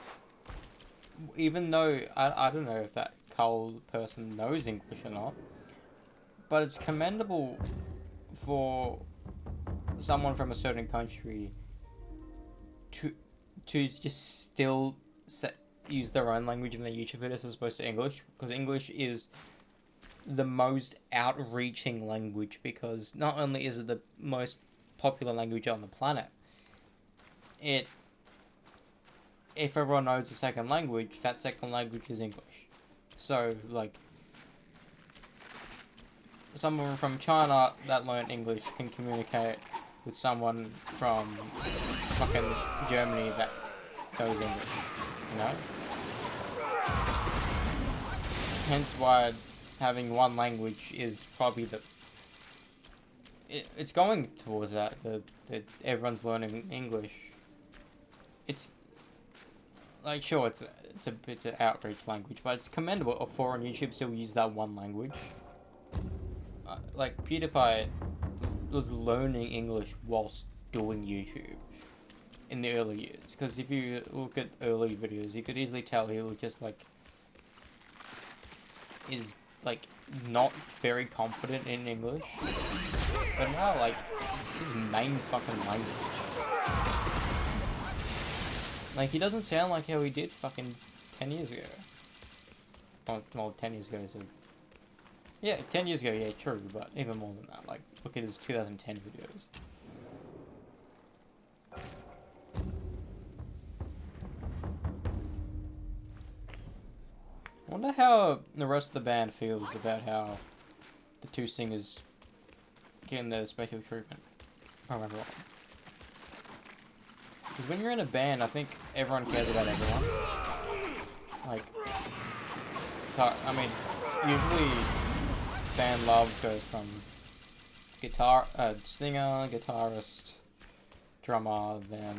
even though I don't know if that Cull person knows English or not, but it's commendable for someone from a certain country to just still use their own language in their YouTube videos as opposed to English, because English is the most outreaching language, because not only is it the most popular language on the planet, if everyone knows a second language, that second language is English. So, like, someone from China that learned English can communicate with someone from fucking Germany that knows English, you know? hence why having one language is probably it's going towards that. That everyone's learning English. It's like, sure, it's an outreach language, but it's commendable for on YouTube still use that one language. Like PewDiePie was learning English whilst doing YouTube in the early years, because if you look at early videos, you could easily tell he was just like is like not very confident in English, but now like it's his main fucking language. Like, he doesn't sound like how he did fucking 10 years ago. Well, 10 years ago, so... Yeah, 10 years ago, yeah, true, but even more than that. Like, look at his 2010 videos. I wonder how the rest of the band feels about how the two singers getting the special treatment. I remember wrong. Because when you're in a band, I think everyone cares about everyone. Like, I mean, usually band love goes from singer, guitarist, drummer, then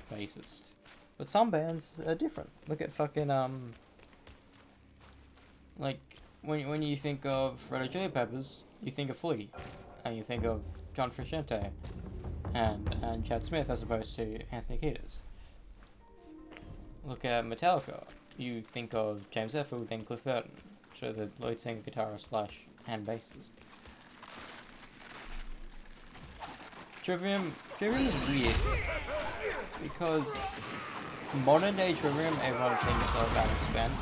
bassist. But some bands are different. Look at fucking like when you think of Red Hot Chili Peppers, you think of Flea, and you think of John Frusciante and Chad Smith as opposed to Anthony Kiedis. Look at Metallica. You think of James Hetfield, then Cliff Burton, so the lead singer, guitarist / and bassist. Trivium is weird because modern day Trivium, everyone thinks of Alex Spence,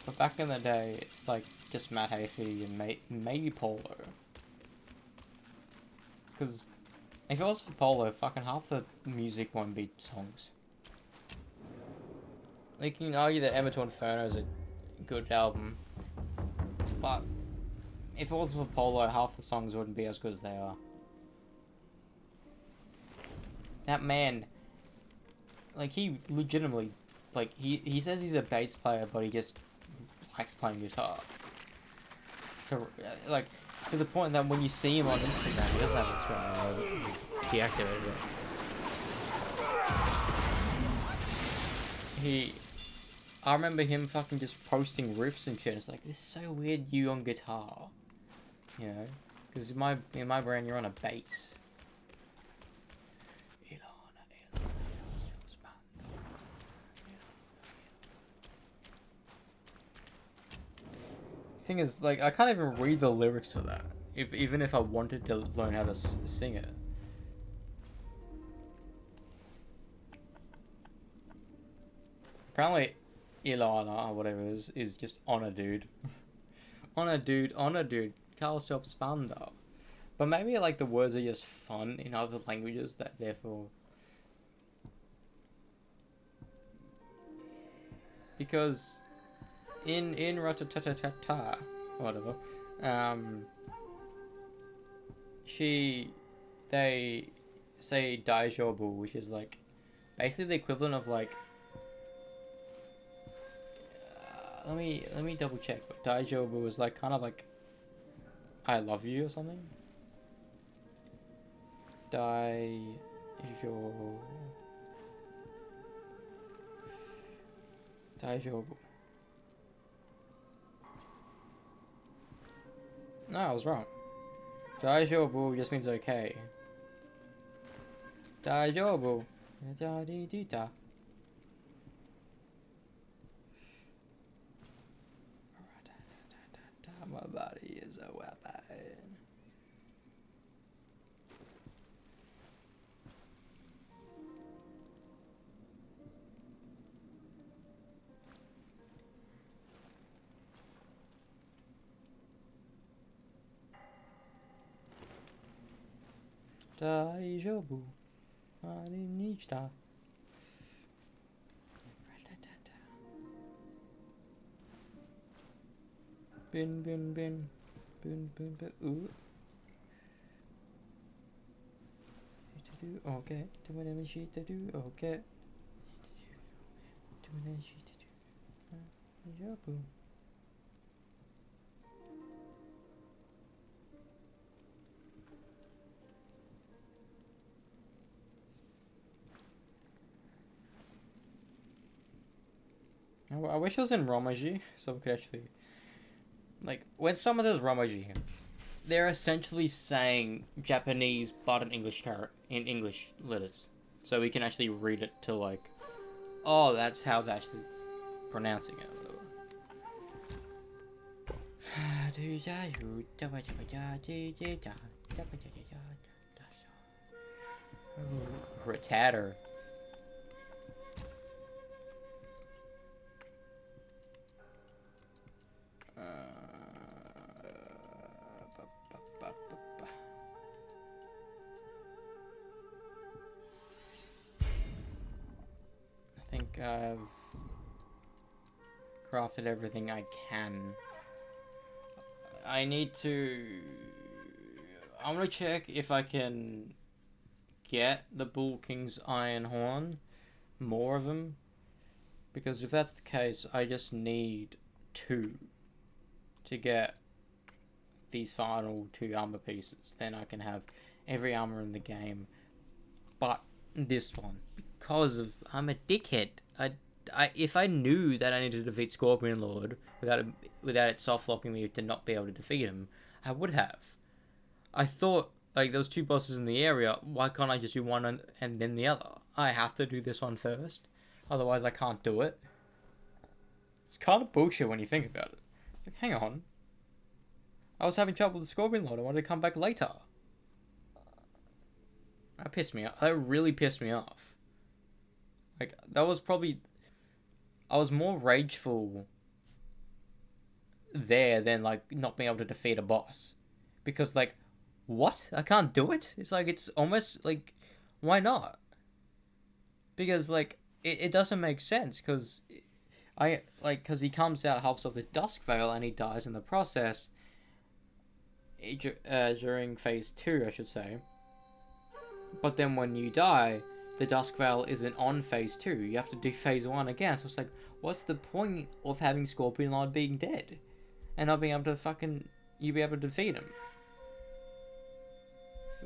but back in the day, it's like just Matt Heafy and maybe Polo. Because if it was for Polo, fucking half the music won't be songs. Like, you can argue that Everton Inferno is a good album, but if it wasn't for Polo, half the songs wouldn't be as good as they are. That man, like, he legitimately, like, he says he's a bass player, but he just likes playing guitar. Like, to the point that when you see him on Instagram, he doesn't have Instagram anymore, deactivated it. I remember him fucking just posting riffs and shit. It's like, this is so weird, you on guitar, you know? Because in my brain, you're on a bass. Thing is, like, I can't even read the lyrics for that. Even if I wanted to learn how to sing it. Apparently, Ilana or whatever is just on a dude. on a dude. Carl Jobs Spandau. But maybe like the words are just fun in other languages that therefore. Because in Ratatatata, whatever, they say Daijobu, which is like basically the equivalent of like let me double check, but Daijobu is like kind of like I love you or something. Daijobu. No, I was wrong. Daijobu just means okay. Daijobu. Da-dee-dee-da. My body is a weapon. Daijobu. Arinishita. Bin. Ooh. Okay. Do whatever she to do. Okay. Do whatever she to do. Yabu. I wish it was in Romaji, so we could actually... Like, when someone says Romaji, they're essentially saying Japanese but in in English letters. So we can actually read it to like, oh, that's how they're actually pronouncing it. Retatter. I think I've crafted everything I can. I need to... I'm gonna check if I can get the Bull King's Iron Horn. More of them. Because if that's the case, I just need 2 to get these final 2 armor pieces. Then I can have every armor in the game but this one. Because of... I'm a dickhead. If I knew that I needed to defeat Scorpion Lord without it soft locking me to not be able to defeat him, I would have. I thought, like, there was 2 bosses in the area, why can't I just do one and then the other? I have to do this one first, otherwise I can't do it. It's kind of bullshit when you think about it. It's like, hang on. I was having trouble with the Scorpion Lord, I wanted to come back later. That pissed me off. That really pissed me off. Like, that was probably... I was more rageful there than, like, not being able to defeat a boss. Because, like, what? I can't do it? It's like, it's almost, like, why not? Because, like, it doesn't make sense, because because he comes out, helps off the Dusk Veil, and he dies in the process during phase 2, I should say. But then when you die, the Dusk Veil isn't on phase 2. You have to do phase 1 again. So it's like, what's the point of having Scorpion Lord being dead? And not being able to you be able to defeat him?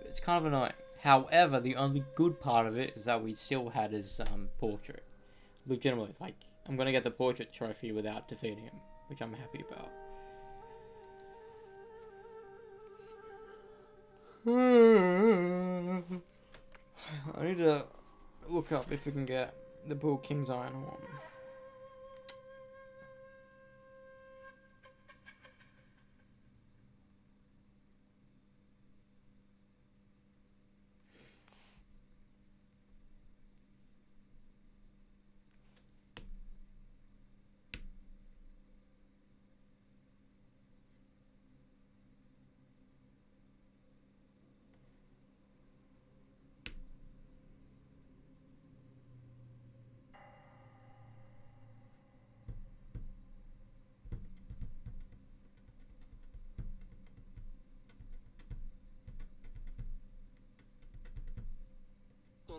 It's kind of annoying. However, the only good part of it is that we still had his portrait. Legitimately, like, I'm gonna get the portrait trophy without defeating him, which I'm happy about. I need to look up if we can get the Bull King's Iron Horn.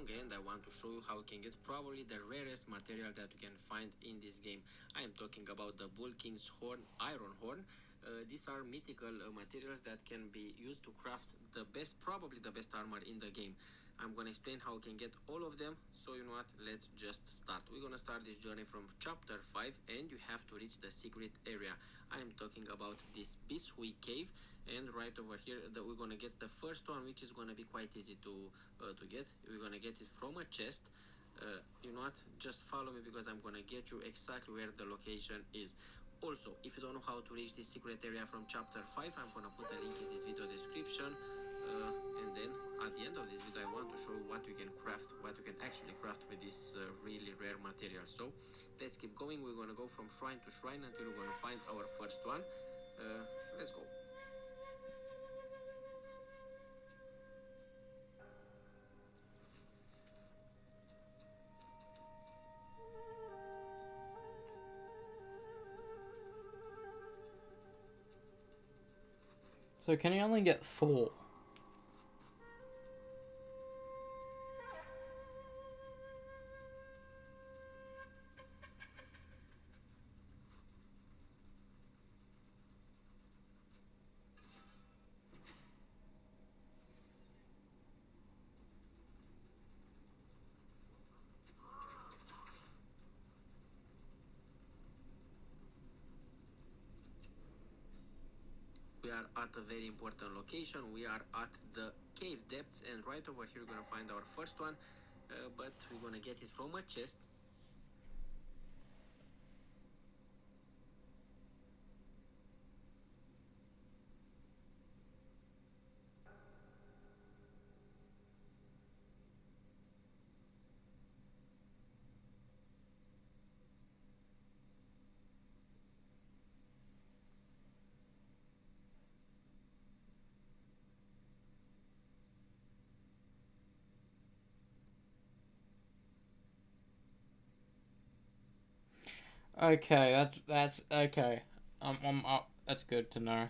And I want to show you how you can get probably the rarest material that you can find in this game. I am talking about the Bull King's Horn, Iron Horn. These are mythical materials that can be used to craft the best, probably the best armor in the game. I'm gonna explain how you can get all of them. So you know what, let's just start. We're gonna start this journey from chapter 5 and you have to reach the secret area. I am talking about this Bishui cave, and right over here we're gonna get the first one, which is gonna be quite easy to get. We're gonna get it from a chest. You know what, just follow me because I'm gonna get you exactly where the location is. Also, if you don't know how to reach this secret area from chapter 5, I'm gonna put a link in this video description, and then at the end of this video I want to show you what you can craft, what you can actually craft with this really rare material. So let's keep going. We're gonna go from shrine to shrine until we're gonna find our first one. Let's go. So can you only get 4? are at a very important location. We are at the cave depths, and right over here we're gonna find our first one, but we're gonna get it from a chest. Okay, that's okay. That's good to know.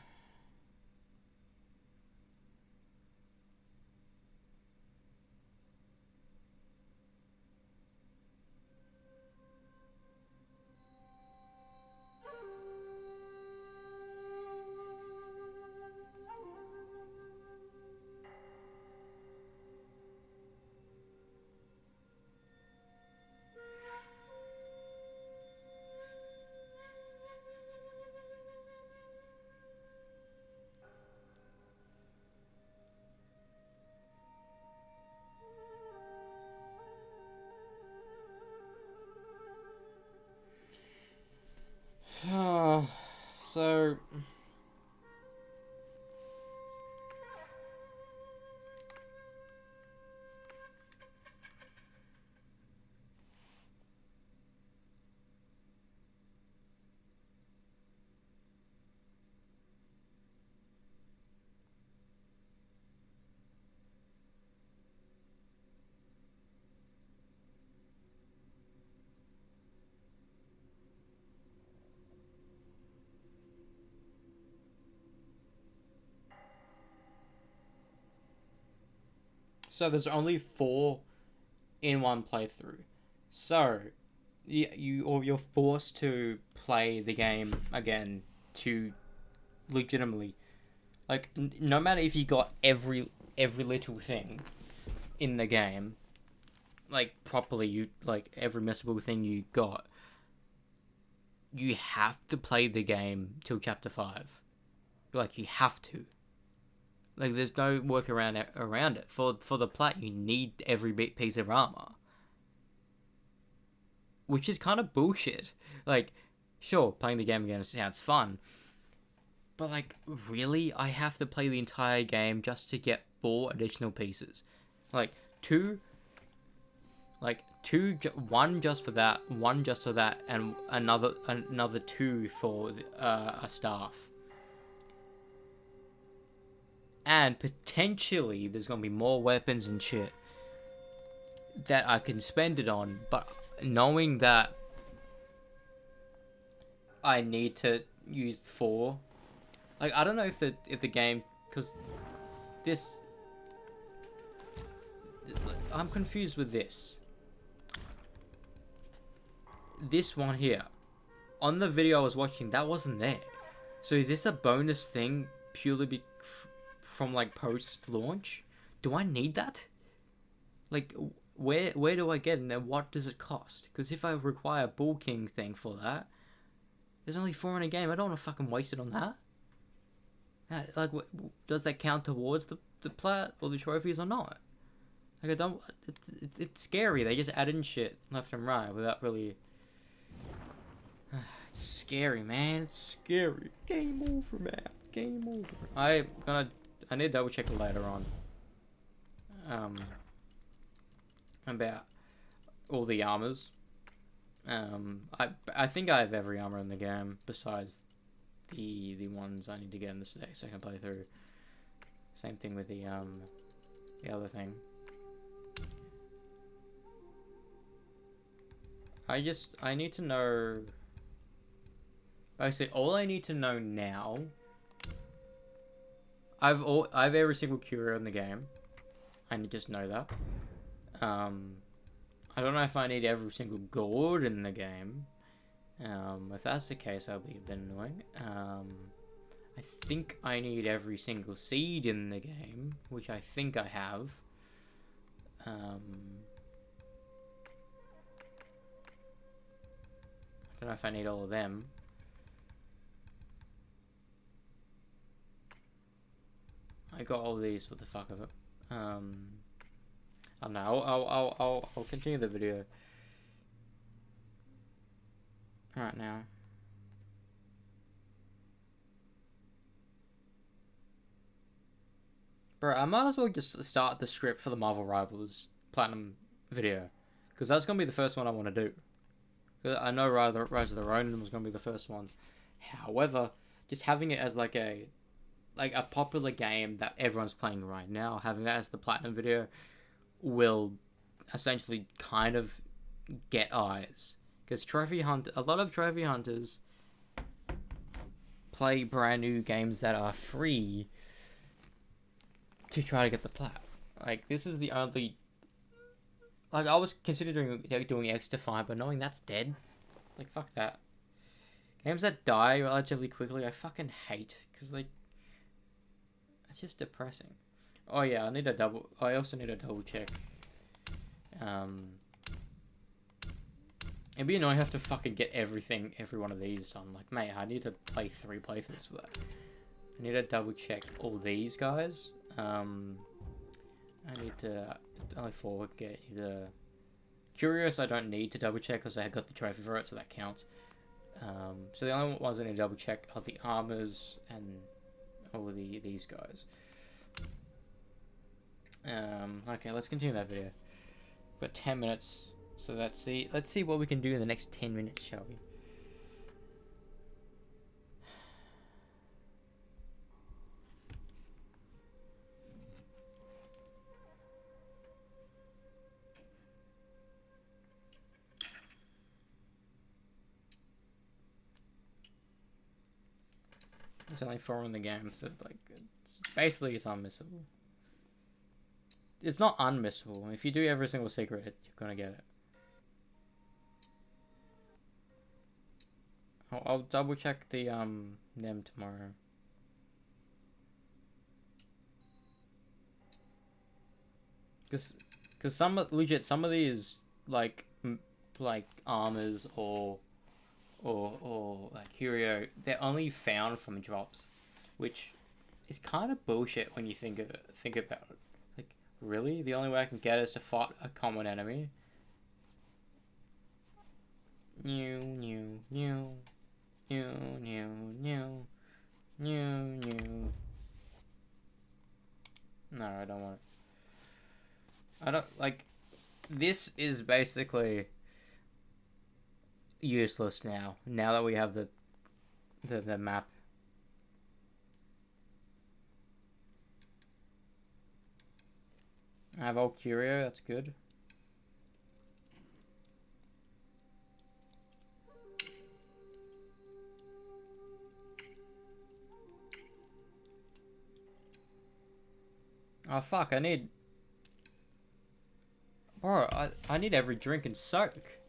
So there's only 4 in one playthrough. So you're forced to play the game again to legitimately, like, no matter if you got every little thing in the game, like, properly, you, like, every missable thing you got, you have to play the game till chapter 5. Like, you have to. Like, there's no work around it. For the plat, you need every piece of armor, which is kind of bullshit. Like, sure, playing the game again sounds fun, but, like, really, I have to play the entire game just to get 4 additional pieces. Like, one just for that, and another 2 for a staff. And potentially, there's gonna be more weapons and shit that I can spend it on, but knowing that I need to use 4, like, I don't know if the game, because this, I'm confused with this one here. On the video I was watching, that wasn't there. So is this a bonus thing purely from, like, post launch? Do I need that? Like, where do I get it, and what does it cost? Because if I require a Bull King thing for that, there's only 4 in a game. I don't want to fucking waste it on that. Like, does that count towards the plat or the trophies or not? Like, I don't. It's scary. They just add in shit left and right without really. It's scary, man. It's scary. Game over, man. Game over. I need to double check it later on. About all the armors. I think I have every armor in the game besides the ones I need to get in the second playthrough. Same thing with the other thing. I need to know. Basically, all I need to know now. I have every single curio in the game. I just know that. I don't know if I need every single gourd in the game. If that's the case, that'll be a bit annoying. I think I need every single seed in the game, which I think I have. I don't know if I need all of them. I got all these for the fuck of it. I don't know. I'll continue the video right now. Bro, I might as well just start the script for the Marvel Rivals Platinum video, because that's gonna be the first one I want to do. I know Rise of the Ronin was gonna be the first one. However, just having it as like a popular game that everyone's playing right now, having that as the Platinum video will essentially kind of get eyes, because a lot of trophy hunters play brand new games that are free to try to get the plat. Like, this is the only... Like, I was considering doing X-Define, but knowing that's dead, like, fuck that. Games that die relatively quickly, I fucking hate, because, like, it's just depressing. Oh, yeah, I also need a double check. It'd be annoying to have to fucking get every one of these done. Like, mate, I need to play 3 playthroughs for that. I need to double check all these guys. I need to... Only 4 get either... Curious, I don't need to double check because I got the trophy for it, so that counts. So the only ones I need to double check are the armors and all these guys. Okay, let's continue that video. We've got 10 minutes, so let's see what we can do in the next 10 minutes, shall we? There's only 4 in the game, so like, basically it's unmissable. It's not unmissable. If you do every single secret, you're gonna get it. I'll double check the them tomorrow. Cause some of these like armors or like curio, they're only found from drops, which is kind of bullshit when you think about it. Like, really, the only way I can get is to fight a common enemy. New. No, I don't want it. I don't like. This is basically useless now. Now that we have the map. I have old curio. That's good. Oh fuck! I need. Bro, I need every drink and soak.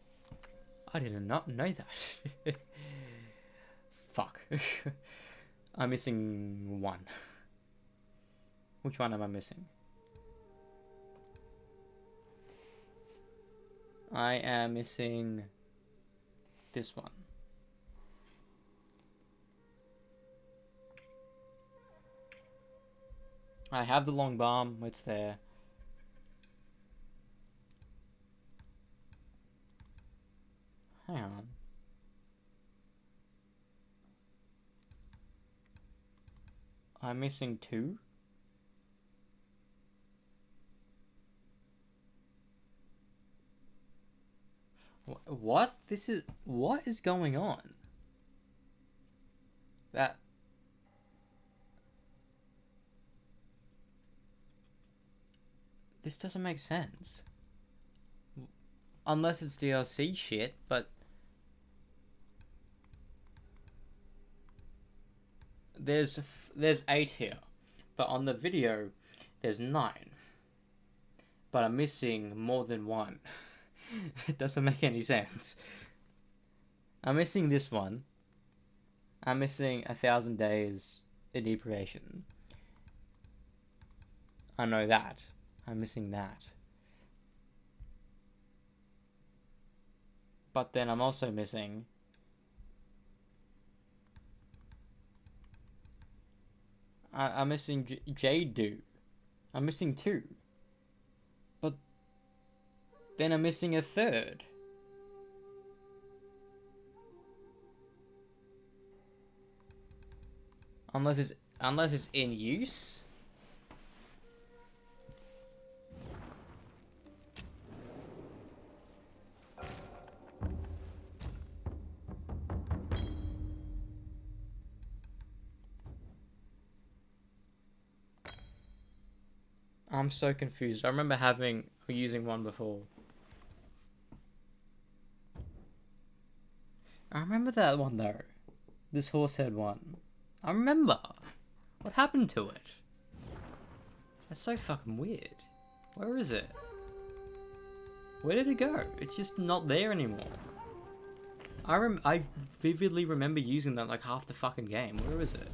I did not know that. Fuck. I'm missing 1. Which one am I missing? I am missing this one. I have the long bomb, it's there. Hang on. I'm missing 2? What? What is going on? This doesn't make sense. Unless it's DLC shit, but there's 8 here, but on the video there's 9. But I'm missing more than 1. It doesn't make any sense. I'm missing this one. I'm missing 1,000 days inebriation. I know that. I'm missing that. But then I'm also missing I'm missing Jadu. I'm missing 2. But then I'm missing a 3rd. Unless it's in use. I'm so confused. I remember using one before. I remember that one though. This horsehead one. I remember. What happened to it? That's so fucking weird. Where is it? Where did it go? It's just not there anymore. I vividly remember using that like half the fucking game. Where is it?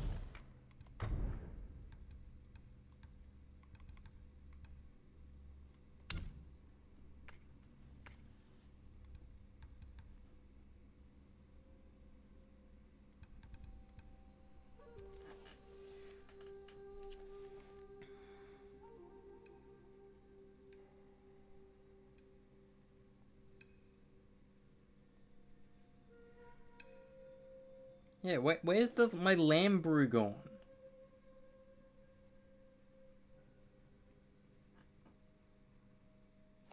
Yeah, where's my lamb brew gone?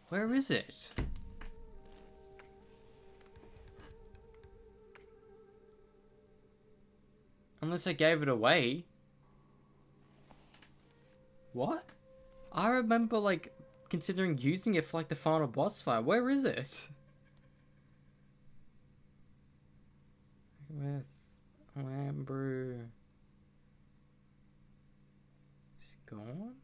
Where is it? Unless I gave it away. What? I remember like considering using it for like the final boss fight. Where is it? With lamb brew. It's gone?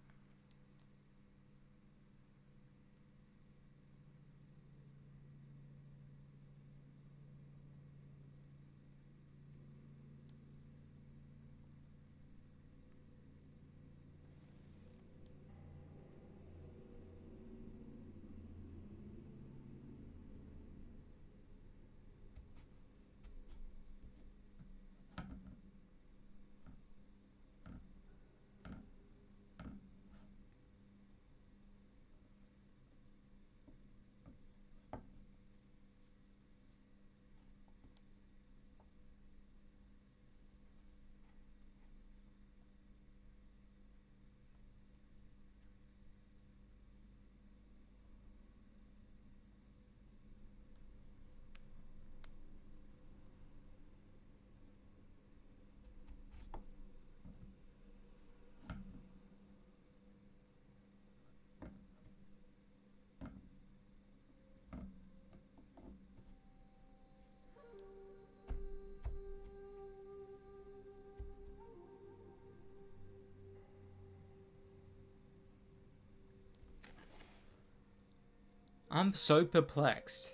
I'm so perplexed.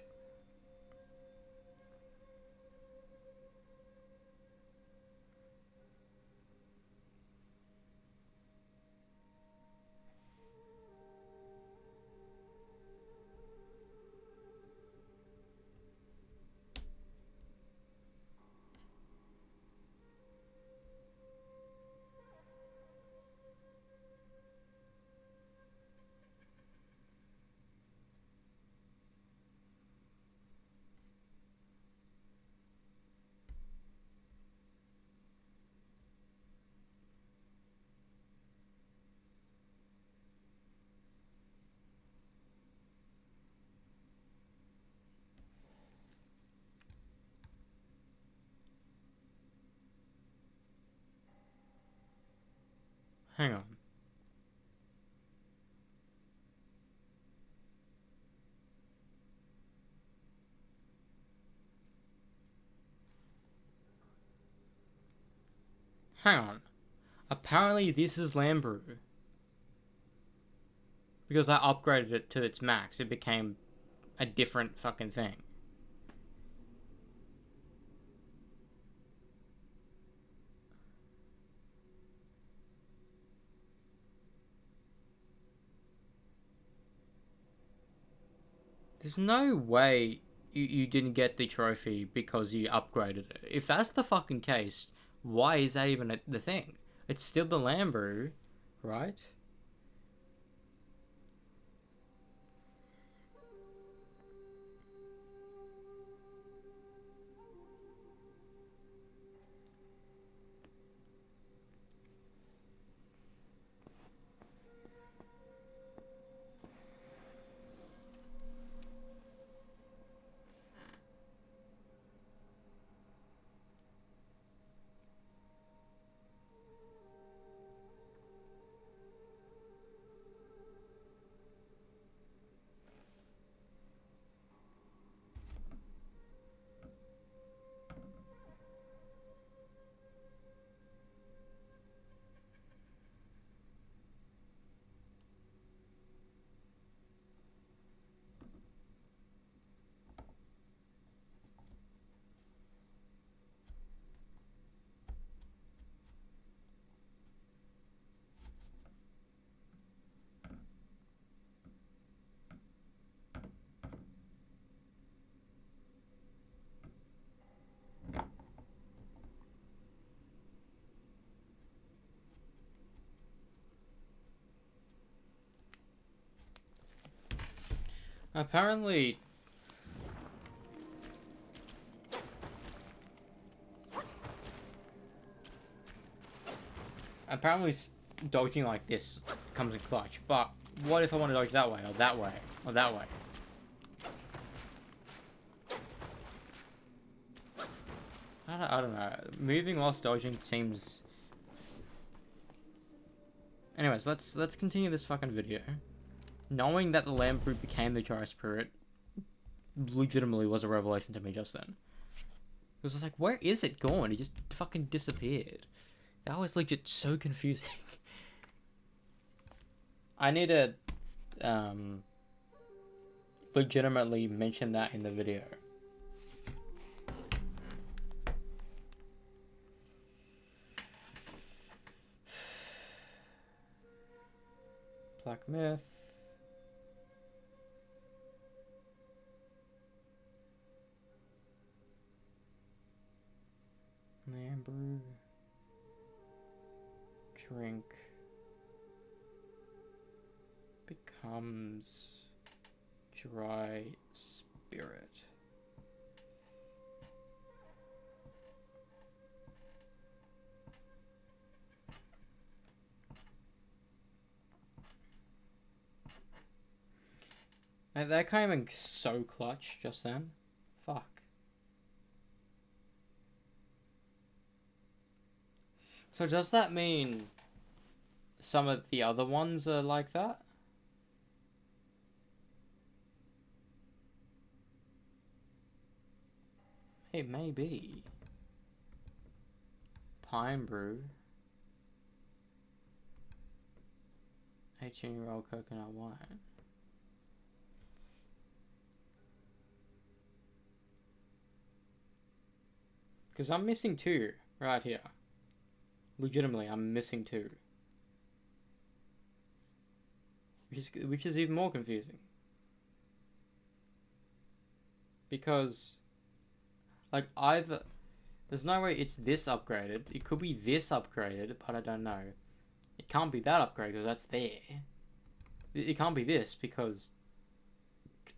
Hang on. Hang on. Apparently this is lamb brew. Because I upgraded it to its max, it became a different fucking thing. There's no way you didn't get the trophy because you upgraded it. If that's the fucking case, why is that even the thing? It's still the lamb brew, right? Apparently, dodging like this comes in clutch. But what if I want to dodge that way, or that way, or that way? I don't know. Moving whilst dodging seems... Anyways, let's continue this fucking video. Knowing that the lamb brew became the dry spirit legitimately was a revelation to me just then. It was just like, where is it gone? It just fucking disappeared. That was legit so confusing. I need to legitimately mention that in the video. Black Myth. Lamb brew. Drink. Becomes dry spirit. That came in so clutch just then. Fuck. So does that mean some of the other ones are like that? It may be. Pine brew. 18-year-old coconut wine. Because I'm missing two right here. Legitimately, I'm missing two. Which is even more confusing. Because, like, either... There's no way it's this upgraded. It could be this upgraded, but I don't know. It can't be that upgraded because that's there. It can't be this because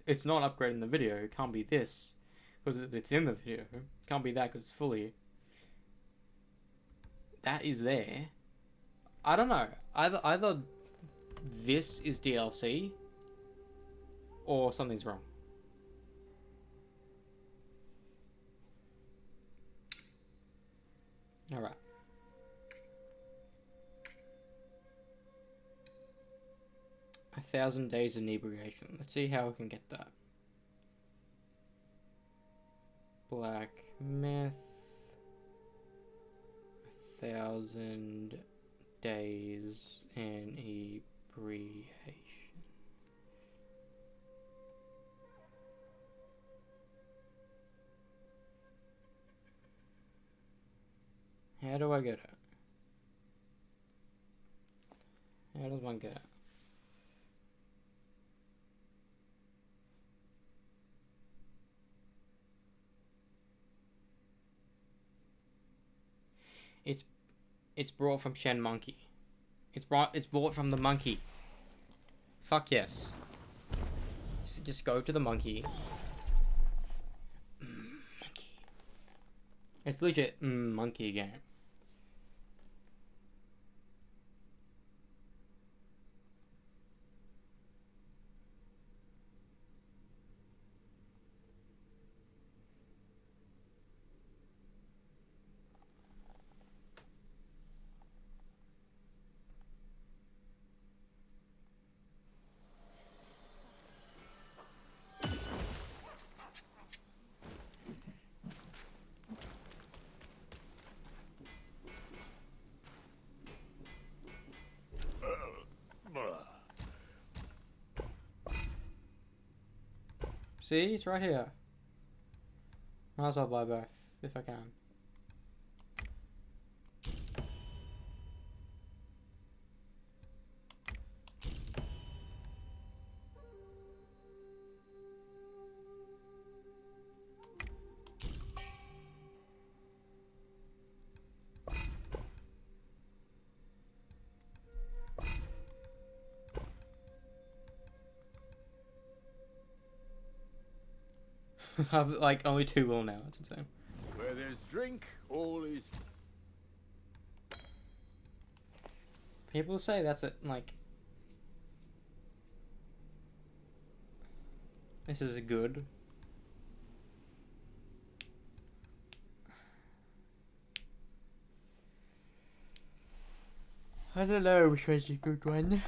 it's not upgraded in the video. It can't be this because it's in the video. It can't be that because it's fully... That is there. I don't know. Either this is DLC or something's wrong. Alright. A 1,000 days inebriation. Let's see how we can get that. Black Myth. 1,000 days inebriation. How do I get it? How does one get it? It's It's brought from Shen Monkey. It's bought from the monkey. Fuck yes. Just go to the monkey. Monkey. It's legit monkey game. See, it's right here. Might as well buy both if I can. I've like only 2 will now. It's insane. Where there's drink, all is. People say that's it. Like, this is good. I don't know which one's a good one.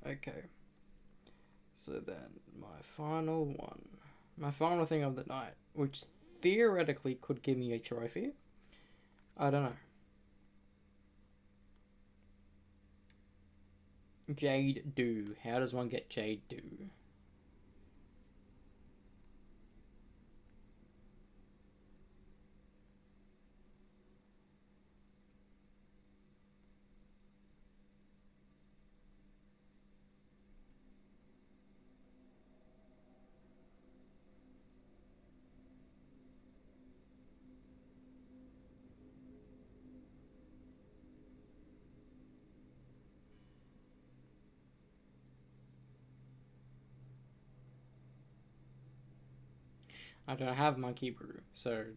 Okay. So then, my final thing of the night, which theoretically could give me a trophy. I don't know. Jade Dew. How does one get Jade Dew? I don't have Monkey Brew, so...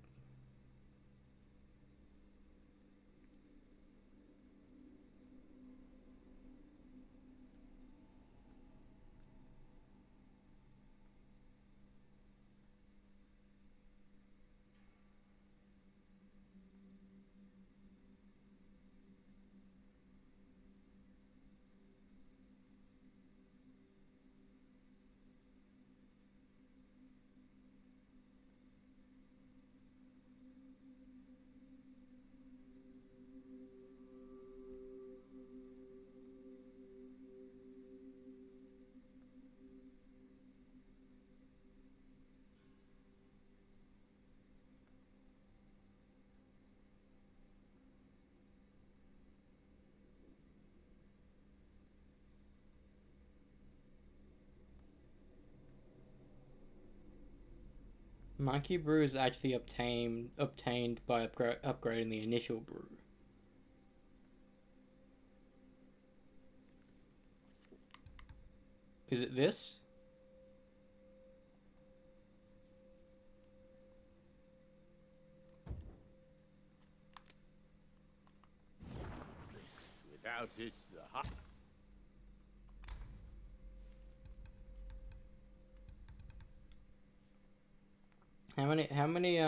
Monkey Brew is actually obtained by upgrading the initial brew. Is it this? Without it, the hut. How many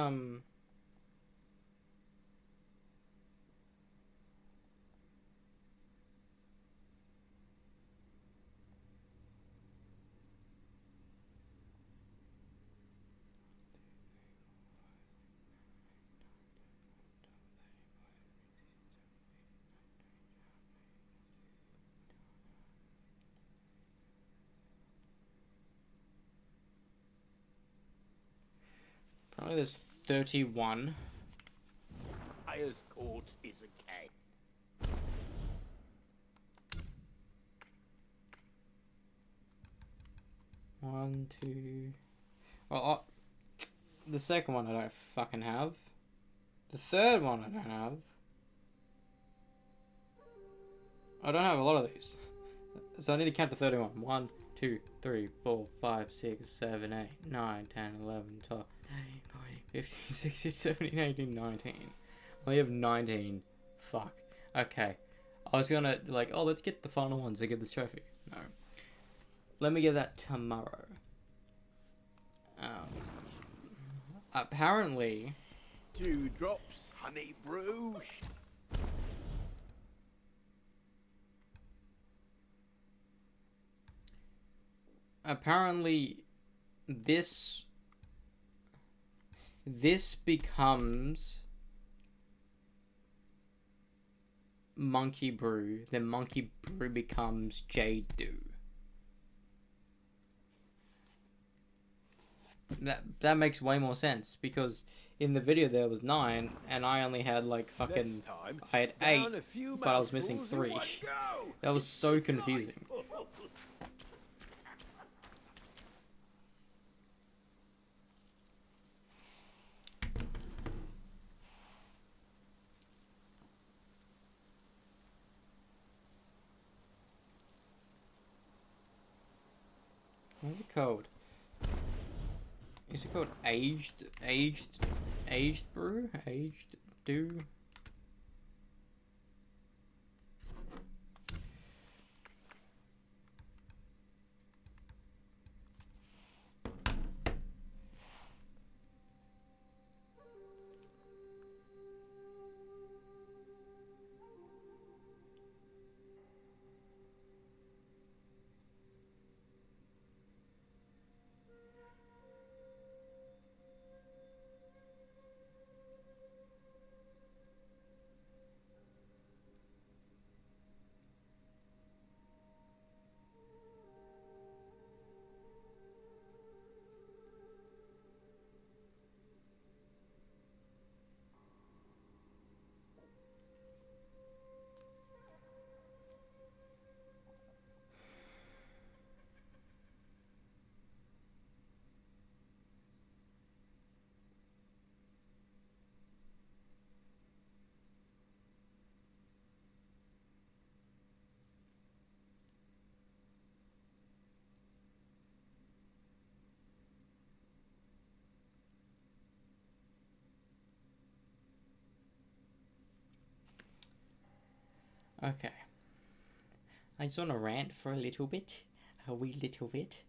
Apparently there's 31. Highest court is a K. One, two... Oh, the second one I don't fucking have. The third one I don't have. I don't have a lot of these. So I need to count to 31. 1, 2, 3, 4, 5, 6, 7, 8, 9, 10, 11, 12, 13, 14, 15, 16, 17, 18, 19. I only have 19. Fuck. Okay. I was gonna, like, oh, let's get the final ones to get this trophy. No. Let me get that tomorrow. Apparently... 2 drops honey brew. Apparently, this becomes Monkey Brew, then Monkey Brew becomes Jade Dew. That makes way more sense, because in the video there was 9 and I only had like fucking I had 8, but I was missing 3. That was so confusing. What's it called? Is it called aged brew? Aged dew? Okay. I just want to rant for a little bit. A wee little bit.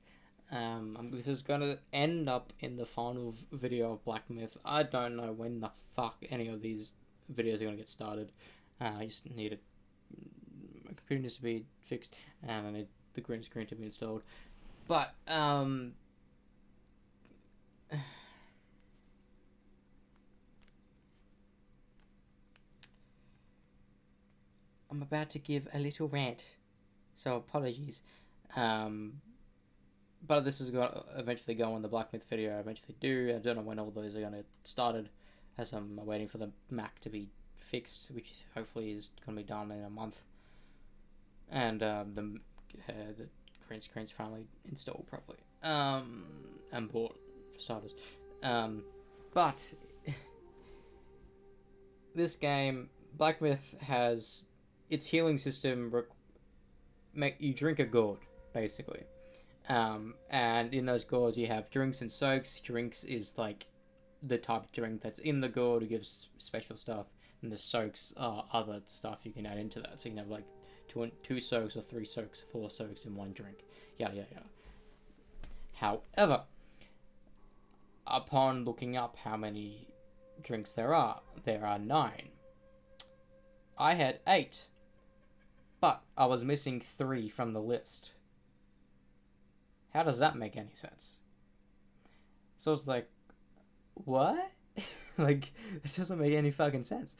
This is going to end up in the final video of Black Myth. I don't know when the fuck any of these videos are going to get started. I just need it. My computer needs to be fixed, and I need the green screen to be installed. But, I'm about to give a little rant, so apologies. But this is going to eventually go on the Black Myth video. I eventually do. I don't know when all those are going to started, as I'm waiting for the Mac to be fixed, which hopefully is going to be done in a month. And the green screen's finally installed properly. And bought, for starters. But this game, Black Myth, has its healing system. You drink a gourd, basically. And in those gourds you have drinks and soaks. Drinks is like the type of drink that's in the gourd who gives special stuff, and the soaks are other stuff you can add into that. So you can have like two soaks or 3 soaks, 4 soaks in one drink. Yada yada yada. However, upon looking up how many drinks there are 9. I had 8, but I was missing 3 from the list. How does that make any sense? So it's like, what? Like, it doesn't make any fucking sense.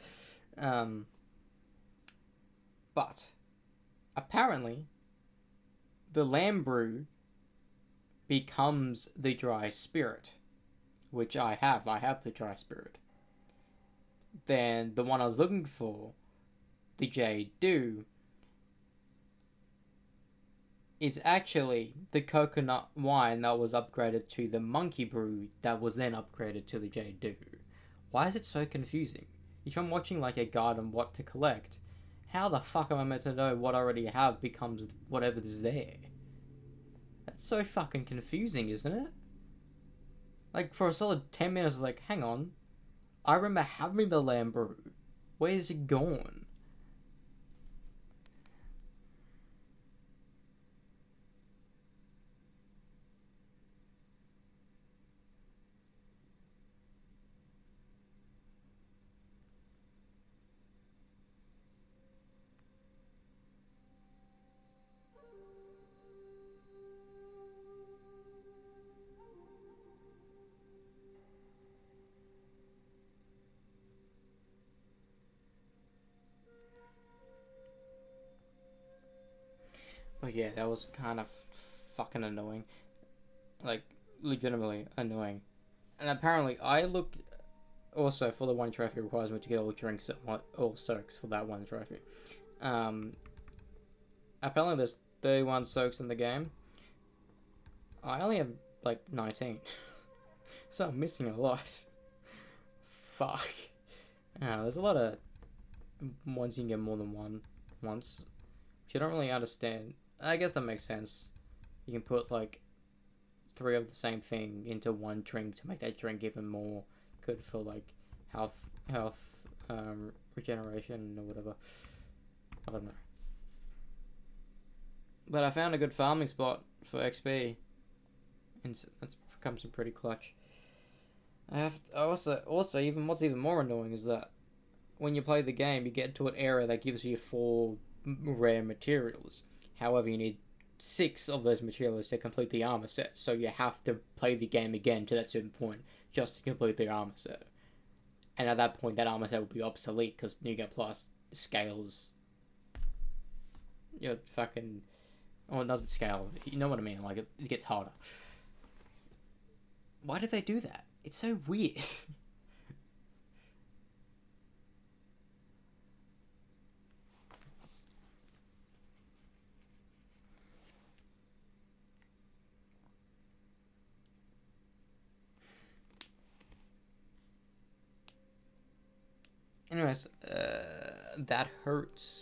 But apparently, the lamb brew becomes the dry spirit, which I have. I have the dry spirit. Then the one I was looking for, the Jade Dew, is actually the coconut wine that was upgraded to the monkey brew that was then upgraded to the Jade Dew. Why is it so confusing? If I'm watching like a guide on what to collect, How the fuck am I meant to know what I already have becomes whatever's there? That's so fucking confusing, isn't it? Like, for a solid 10 minutes, I was like, hang on. I remember having the lamb brew. Where's it gone? But yeah, that was kind of fucking annoying. Like, legitimately annoying. And apparently, I looked also for the one trophy requires me to get all drinks at one, all soaks for that one trophy. Apparently, there's 31 soaks in the game. I only have like 19, so I'm missing a lot. Fuck. There's a lot of ones you can get more than one once, which I don't really understand. I guess that makes sense. You can put like 3 of the same thing into one drink to make that drink even more good for like health, regeneration or whatever. I don't know. But I found a good farming spot for XP, and that's become some pretty clutch. I also even what's even more annoying is that when you play the game, you get to an area that gives you 4 rare materials. However, you need 6 of those materials to complete the armor set, so you have to play the game again to that certain point just to complete the armor set. And at that point, that armor set will be obsolete because you get plus scales. Fucking. Oh, it doesn't scale. You know what I mean? Like, it gets harder. Why did they do that? It's so weird. Anyways, that hurts.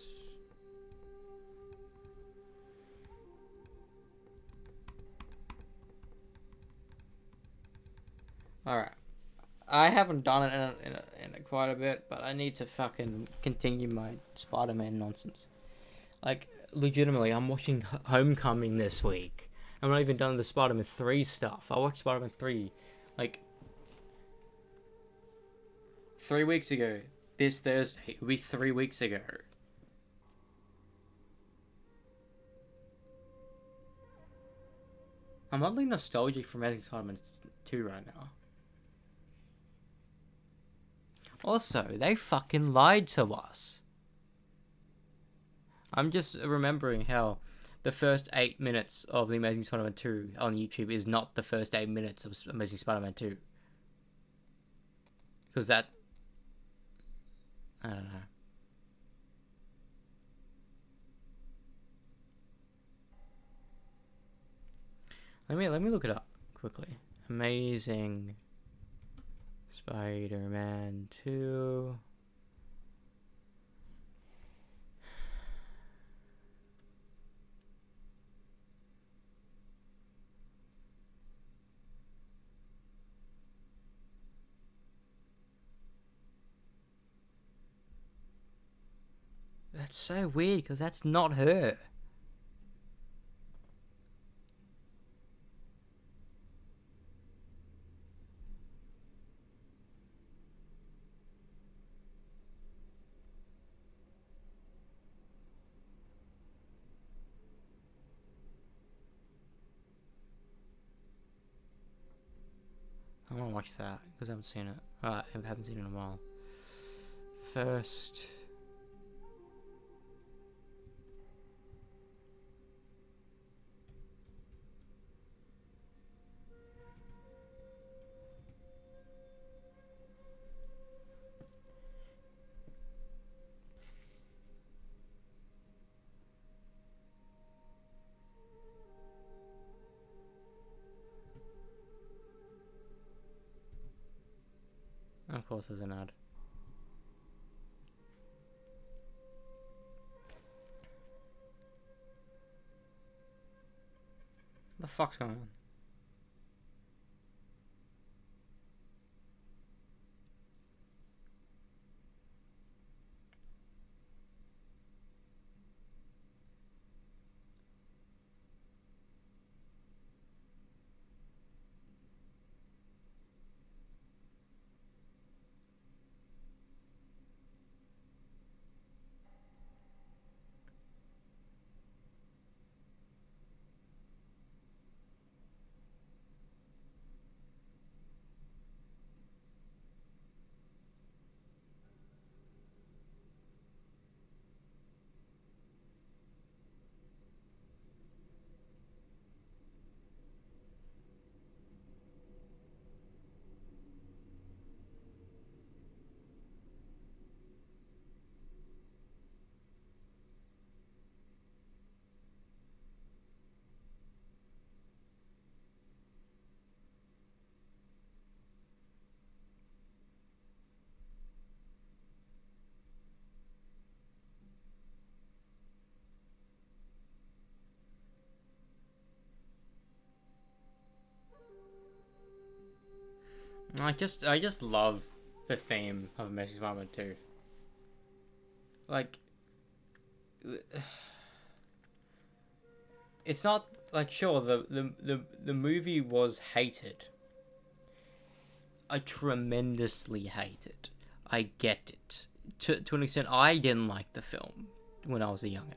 Alright. I haven't done it in quite a bit, but I need to fucking continue my Spider-Man nonsense. Like, legitimately, I'm watching Homecoming this week. I'm not even done the Spider-Man 3 stuff. I watched Spider-Man 3, like, 3 weeks ago. This Thursday. It'll be 3 weeks ago. I'm oddly nostalgic for Amazing Spider-Man 2 right now. Also, they fucking lied to us. I'm just remembering how the first 8 minutes of The Amazing Spider-Man 2 on YouTube is not the first 8 minutes of Amazing Spider-Man 2. Because that... I don't know. Let me look it up quickly. Amazing Spider-Man 2. That's so weird because that's not her. I want to watch that because I haven't seen it. I haven't seen it in a while. First. Of course, there's an ad. fuck's going on? I just love the theme of Amazing Spider-Man 2. Like, it's not like, sure, the movie was hated. I tremendously hate it. I get it. To an extent, I didn't like the film when I was a youngin'.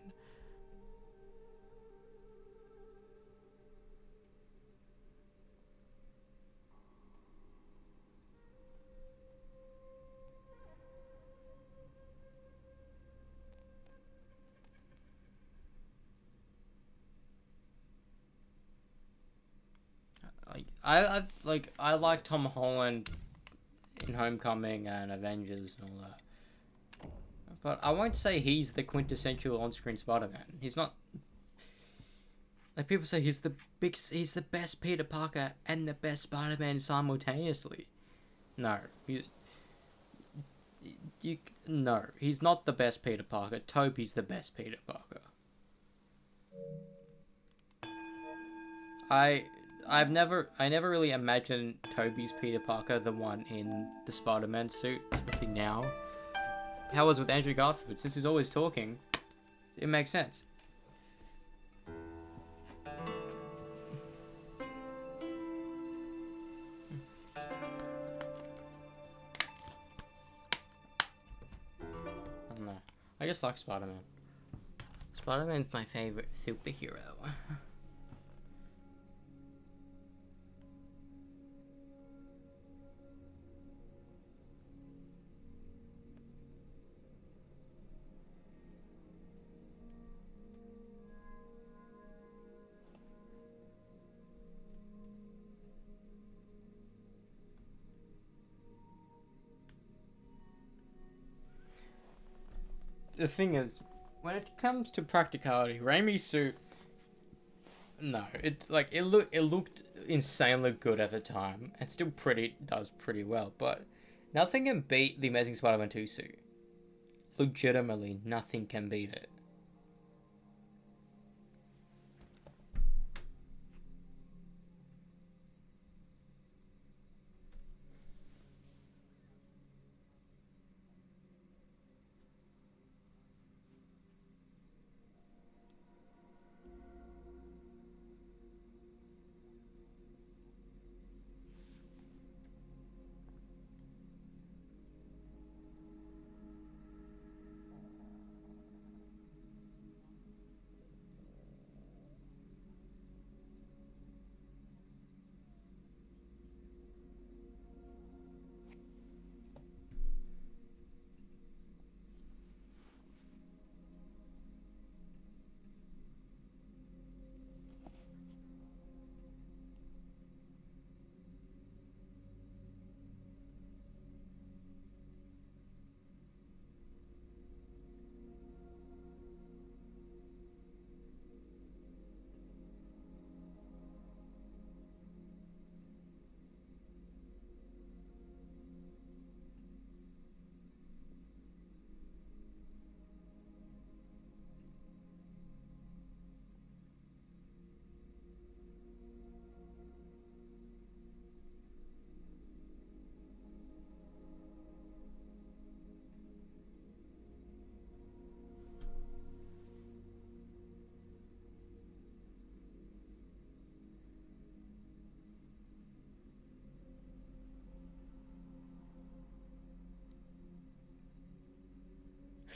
I like Tom Holland in Homecoming and Avengers and all that. But I won't say he's the quintessential on-screen Spider-Man. He's not. Like, people say he's the best Peter Parker and the best Spider-Man simultaneously. No, no, he's not the best Peter Parker. Tobey's the best Peter Parker. I never really imagined Tobey's Peter Parker the one in the Spider-Man suit, especially now. How was with Andrew Garfield? Since he's always talking, it makes sense. I don't know. I just like Spider-Man. Spider-Man's my favorite superhero. The thing is, when it comes to practicality, Raimi's suit, no, it looked insanely good at the time, and still does pretty well, but nothing can beat the Amazing Spider-Man 2 suit. Legitimately, nothing can beat it.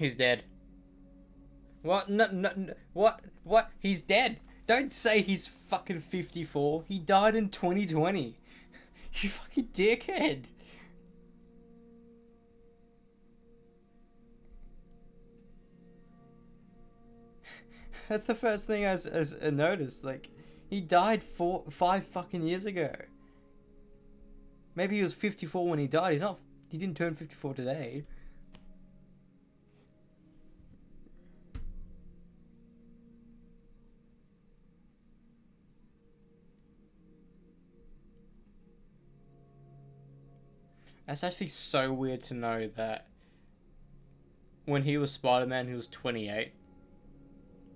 He's dead. What? No, no, no. What? What? He's dead. Don't say he's fucking 54. He died in 2020. You fucking dickhead. That's the first thing I noticed. Like, he died 5 fucking years ago. Maybe he was 54 when he died. He didn't turn 54 today. That's actually so weird to know that when he was Spider-Man, he was 28,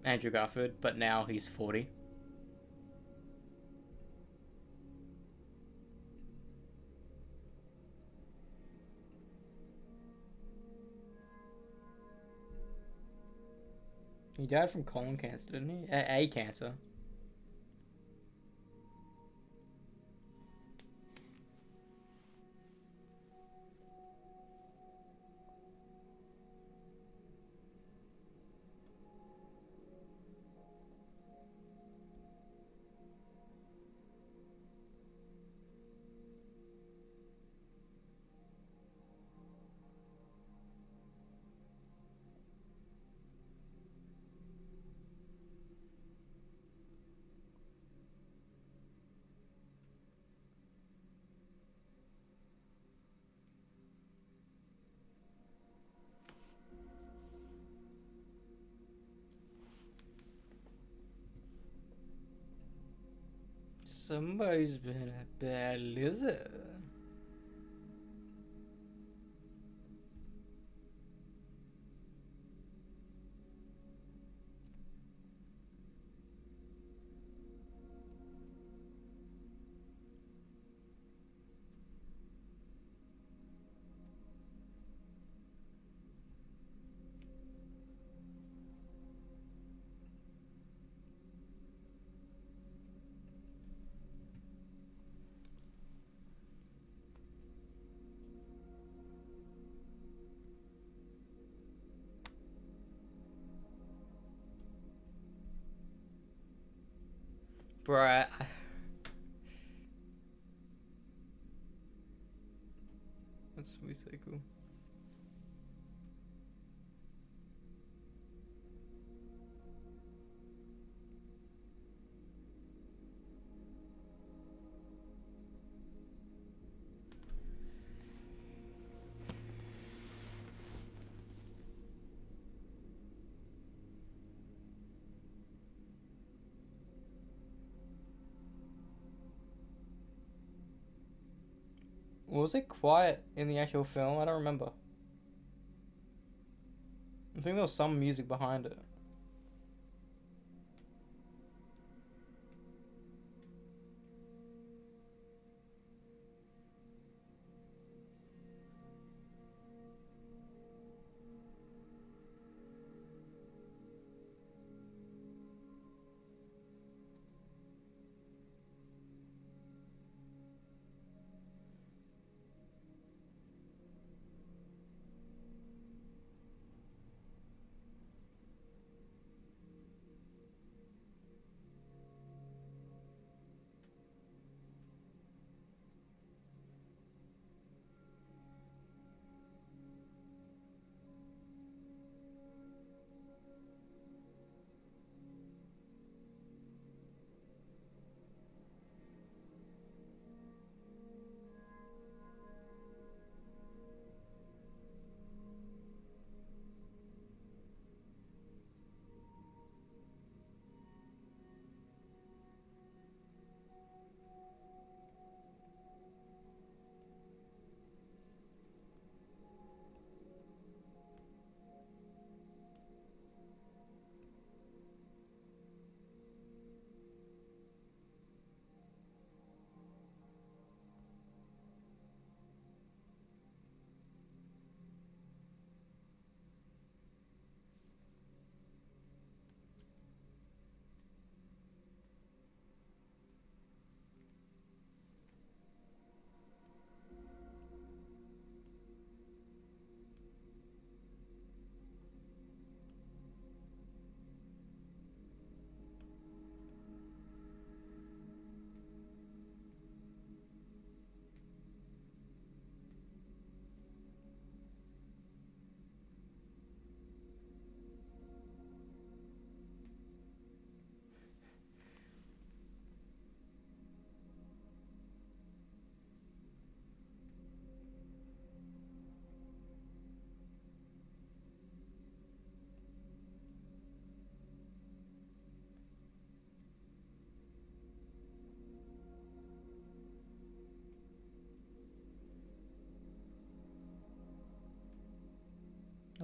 Andrew Garfield, but now he's 40. He died from colon cancer, didn't he? A cancer. Somebody's been a bad lizard. Bruh. That's really so cool. Was it quiet in the actual film? I don't remember. I think there was some music behind it.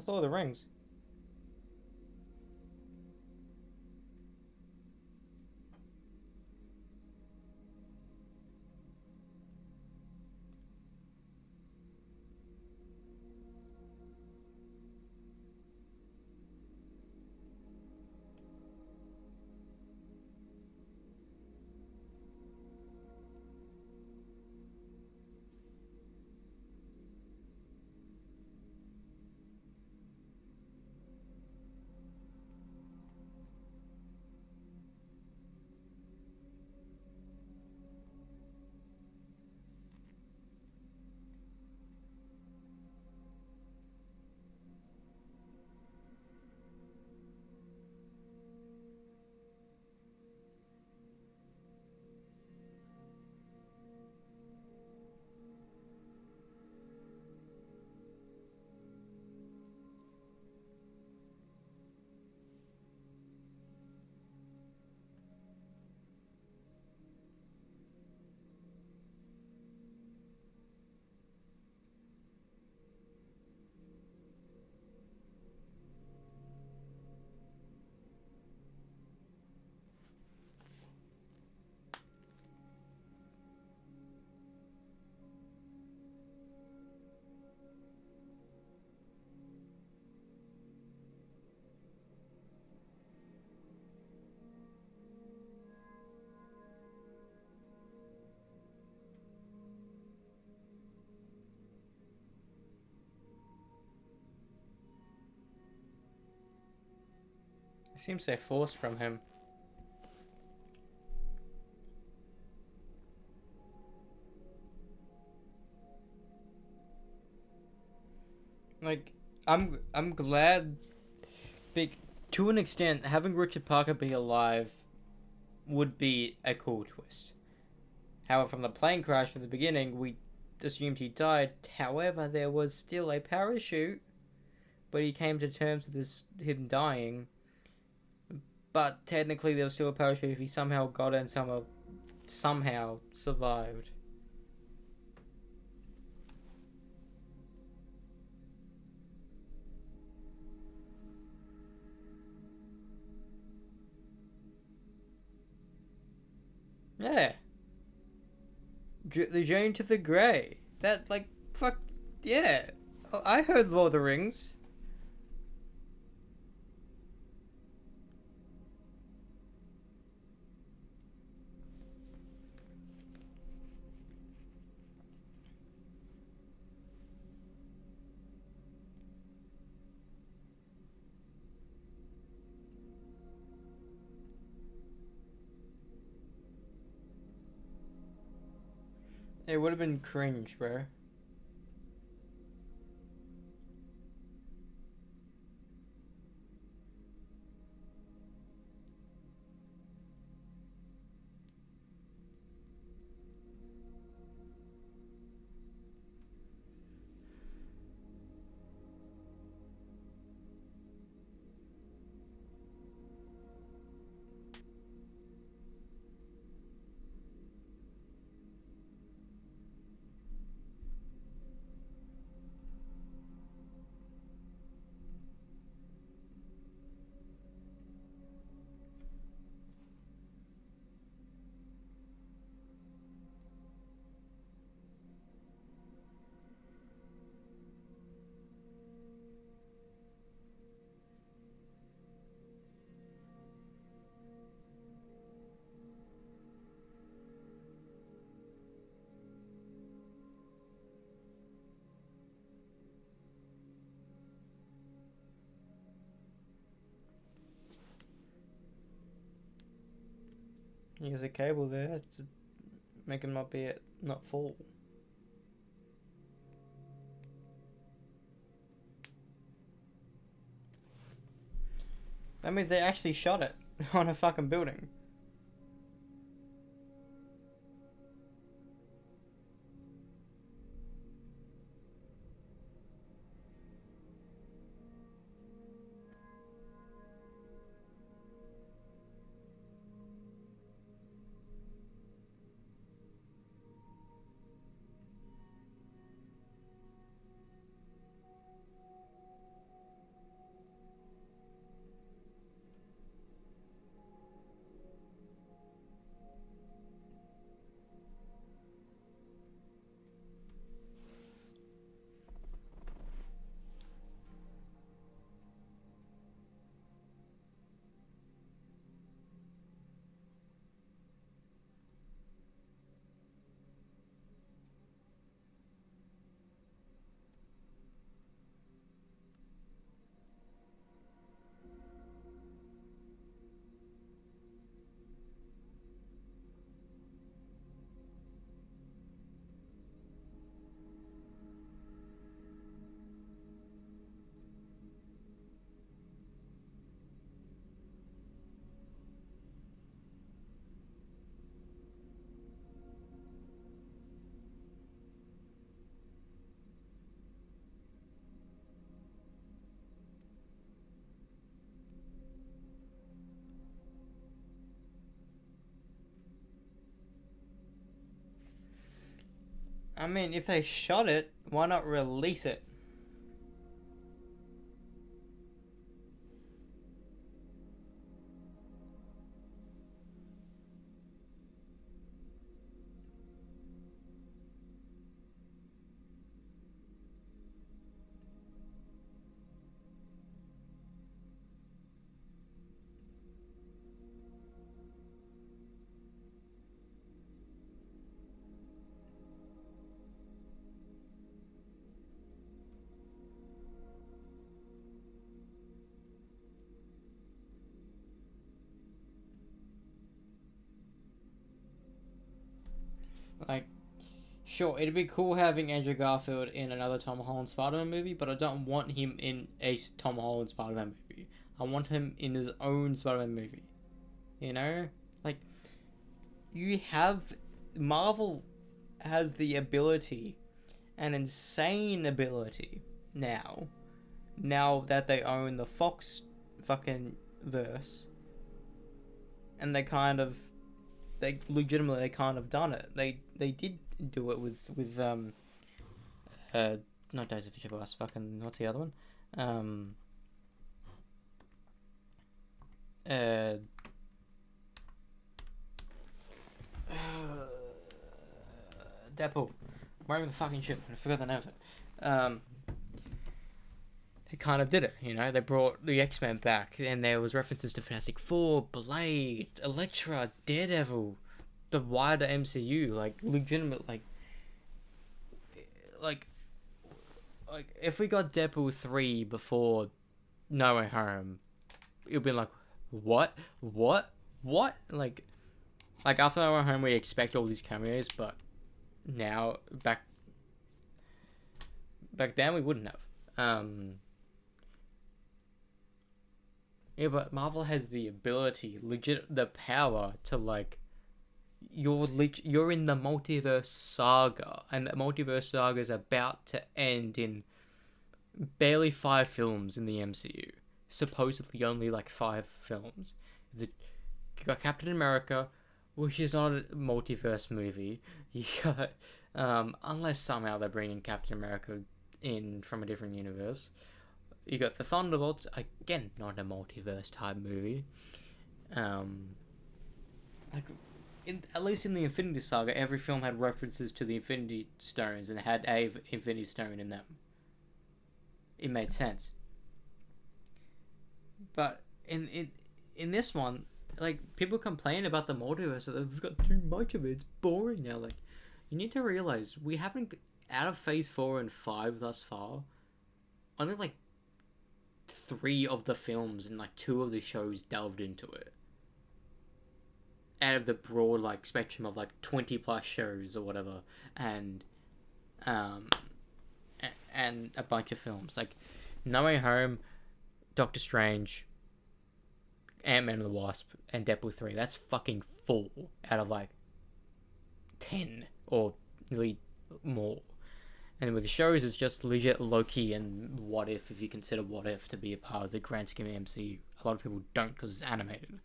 That's Lord of the Rings. It seems so forced from him. Like, I'm glad, big, to an extent, having Richard Parker be alive would be a cool twist. However, from the plane crash at the beginning, we assumed he died. However, there was still a parachute, but he came to terms with him dying. But technically, there was still a parachute if he somehow got it and somehow survived. Yeah. The Journey to the Grey. That, like, fuck, yeah. I heard Lord of the Rings. It would have been cringe, bro. Use a cable there to make him not fall. That means they actually shot it on a fucking building. I mean, if they shot it, why not release it? Like, sure, it'd be cool having Andrew Garfield in another Tom Holland Spider-Man movie, but I don't want him in a Tom Holland Spider-Man movie. I want him in his own Spider-Man movie. You know? Like, you have... Marvel has the ability, an insane ability, now that they own the Fox fucking verse, and they kind of done it. They did do it with not Days of Future Past, fucking what's the other one? Deadpool. Where the fucking shit? I forgot the name of it. They kind of did it, you know. They brought the X-Men back, and there was references to Fantastic Four, Blade, Elektra, Daredevil, the wider MCU, like legitimate, like if we got Deadpool 3 before No Way Home, it would be like, what, like after No Way Home we expect all these cameos, but now back then we wouldn't have. Yeah, but Marvel has the ability, the power to like, you're in the multiverse saga, and the multiverse saga is about to end in barely 5 films in the MCU. Supposedly only like 5 films. You got Captain America, which is not a multiverse movie. You got, unless somehow they're bringing Captain America in from a different universe. You got the Thunderbolts, again, not a multiverse type movie. At least in the Infinity Saga, every film had references to the Infinity Stones and had a Infinity Stone in them. It made sense. But in this one, like, people complain about the multiverse that they've got too much of it. It's boring now. Like, you need to realize we haven't, out of Phase 4 and 5 thus far, only like 3 of the films and like 2 of the shows delved into it. Out of the broad like spectrum of like 20 plus shows or whatever, and a bunch of films like No Way Home, Doctor Strange, Ant-Man and the Wasp, and Deadpool 3. That's fucking 4 out of like 10 or nearly more. And with the shows, it's just legit Loki and What If you consider What If to be a part of the grand scheme of MCU. A lot of people don't because it's animated.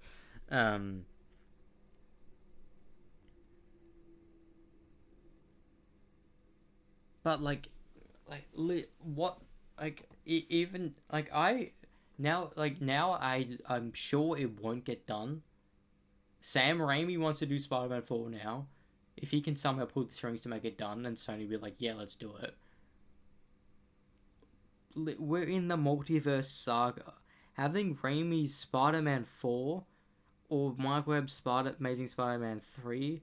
But even like I'm sure it won't get done. Sam Raimi wants to do Spider-Man 4 now. If he can somehow pull the strings to make it done, and Sony will be like, yeah, let's do it. We're in the multiverse saga. Having Raimi's Spider-Man 4 or Mark Webb's Amazing Spider-Man 3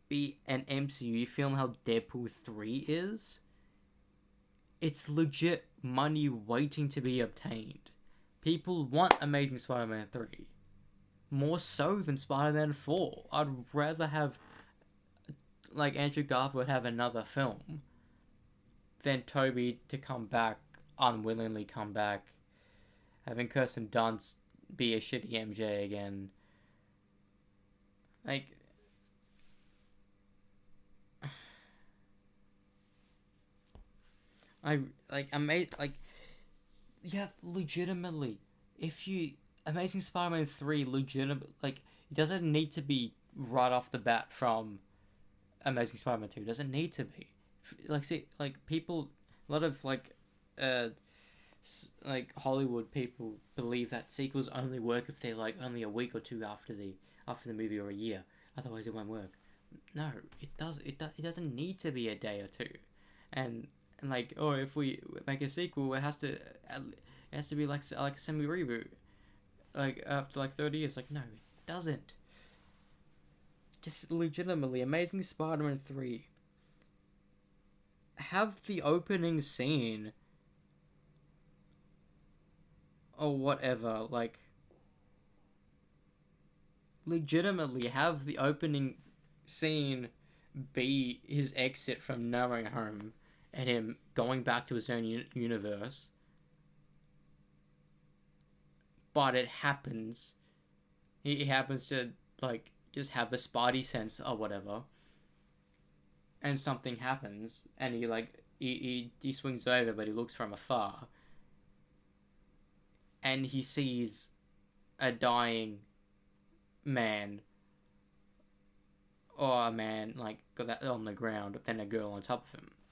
be an MCU film how Deadpool 3 is, it's legit money waiting to be obtained. People want Amazing Spider-Man 3. More so than Spider-Man 4. I'd rather have like Andrew Garfield have another film than Toby to come back, unwillingly come back, having Kirsten Dunst be a shitty MJ again. Like, yeah, legitimately, if you Amazing Spider-Man 3 legitimate, like, it doesn't need to be right off the bat from Amazing Spider-Man 2. It doesn't need to be. like people, a lot of like Hollywood people believe that sequels only work if they're like only a week or two after the movie, or a year. Otherwise, it won't work. No, it does. It doesn't need to be a day or two, and like, oh, if we make a sequel, it has to be like a semi reboot, like after like 30 years. Like, no, it doesn't. Just legitimately, Amazing Spider-Man 3. Have the opening scene or whatever, like, legitimately have the opening scene be his exit from No Way Home and him going back to his own universe. But it happens. He happens to, like, just have a spidey sense or whatever. And something happens. And he, like, he swings over, but he looks from afar. And he sees a dying man, or a man like got that on the ground, but then a girl on top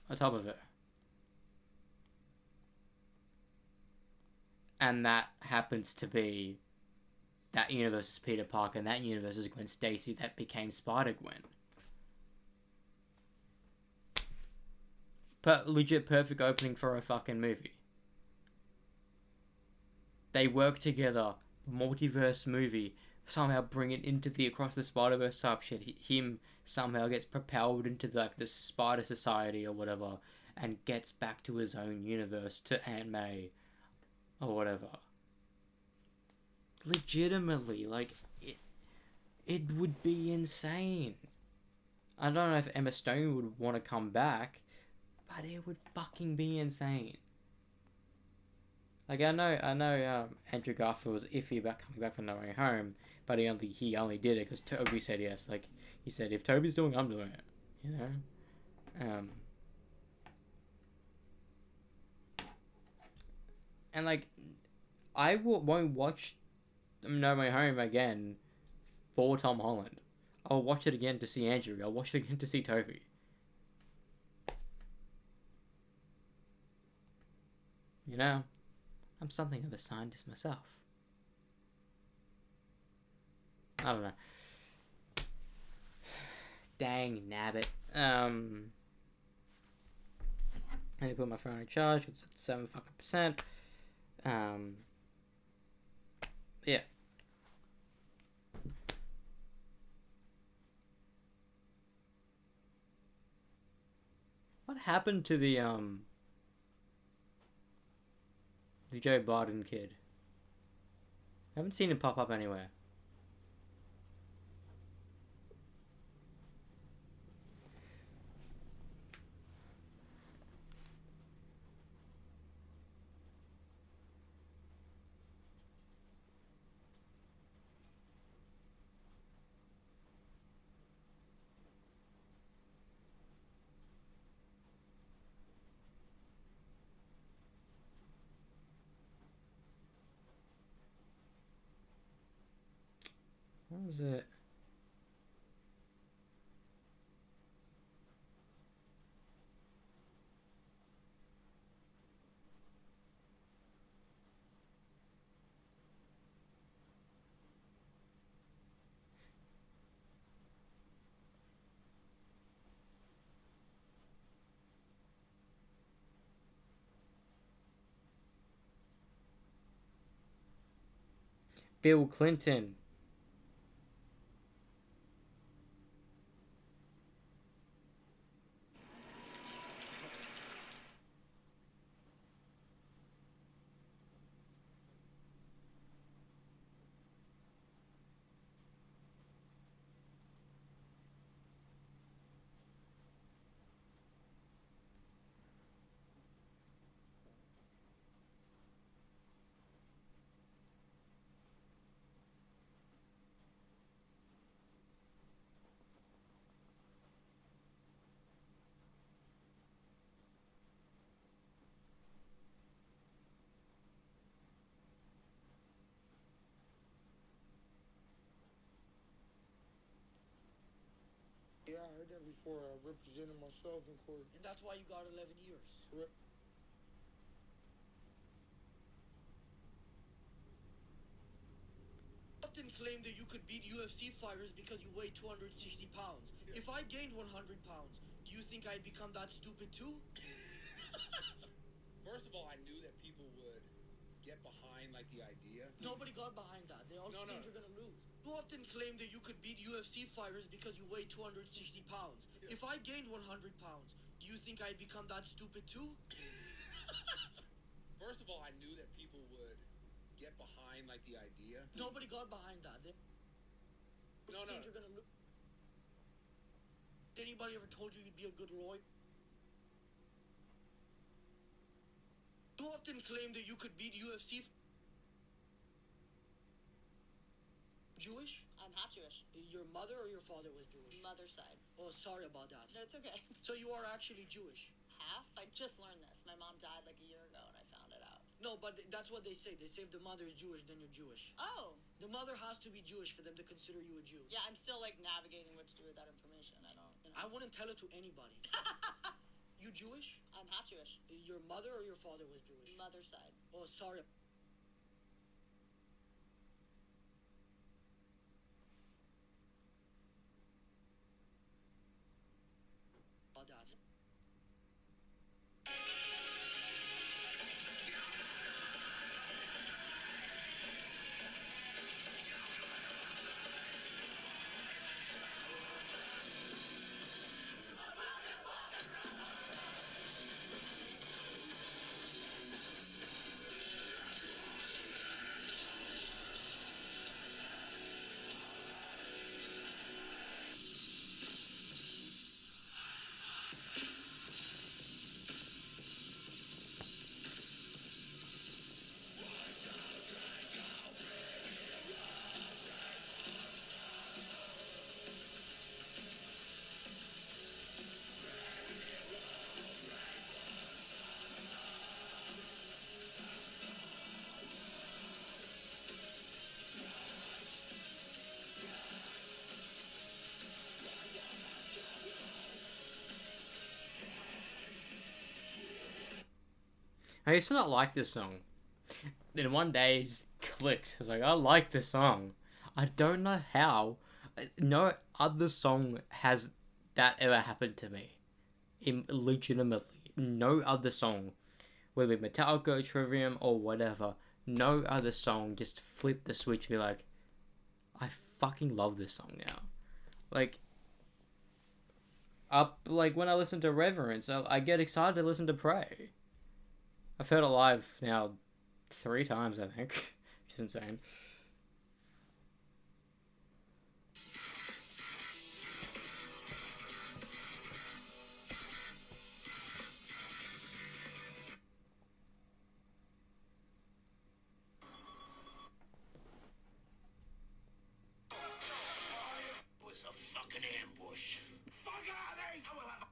of it, and that happens to be that universe is Peter Parker, and that universe is Gwen Stacy that became Spider-Gwen. But legit perfect opening for a fucking movie. They work together, multiverse movie, somehow bring it into the Across the Spider-Verse type shit. Him somehow gets propelled into like the Spider Society or whatever, and gets back to his own universe, to Aunt May or whatever. Legitimately, like, it would be insane. I don't know if Emma Stone would want to come back, but it would fucking be insane. Like, I know Andrew Garfield was iffy about coming back from No Way Home, but he only did it because Toby said yes. Like, he said, if Toby's doing it, I'm doing it. You know? And, like, I won't watch No Way Home again for Tom Holland. I'll watch it again to see Andrew. I'll watch it again to see Toby. You know? I'm something of a scientist myself. I don't know. Dang nabbit. I need to put my phone on charge. It's at 7 fucking percent. Yeah. What happened to the Joe Biden kid? I haven't seen him pop up anywhere. What was it? Bill Clinton. again before I represented myself in court. And that's why you got 11 years. Correct. Often claim that you could beat UFC fighters because you weigh 260 pounds. Yeah. If I gained 100 pounds, do you think I'd become that stupid too? First of all, I knew that people would get behind like the idea. Nobody got behind that. They all No, think no. you're gonna lose. You often claim that you could beat UFC fighters because you weigh 260 pounds. Yeah. If I gained 100 pounds, do you think I'd become that stupid too? First of all, I knew that people would get behind like the idea. Nobody got behind that. They No, no. think you're gonna lose. Anybody ever told you you'd be a good lawyer? You often claim that you could beat UFC. Jewish? I'm half Jewish. Your mother or your father was Jewish? Mother's side. Oh, sorry about that. That's okay. So you are actually Jewish? Half? I just learned this. My mom died like a year ago and I found it out. No, but that's what they say. They say if the mother is Jewish, then you're Jewish. Oh. The mother has to be Jewish for them to consider you a Jew. Yeah, I'm still like navigating what to do with that information. I don't. I wouldn't tell it to anybody. You Jewish? I'm half Jewish. Your mother or your father was Jewish? Mother's side. Oh, sorry. About that. I used to not like this song. Then one day it just clicked. I was like, I like this song. I don't know how. No other song has that ever happened to me. Legitimately. No other song. Whether it be Metallica, Trivium, or whatever. No other song just flipped the switch and be like, I fucking love this song now. Like when I listen to Reverence, I get excited to listen to Pray. I've heard it live now 3 times, I think. It's insane. Was a fucking ambush. Fuck out of here! I will have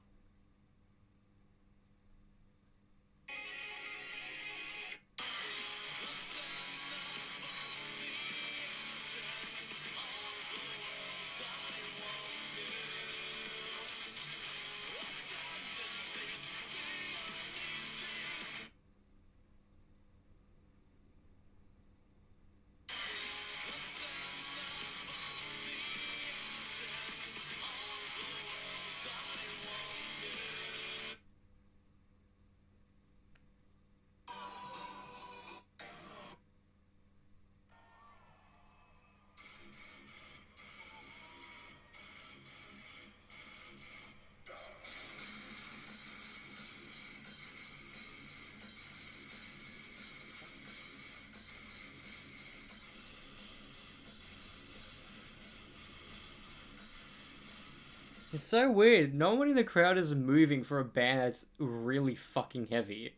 It's so weird. No one in the crowd is moving for a band that's really fucking heavy.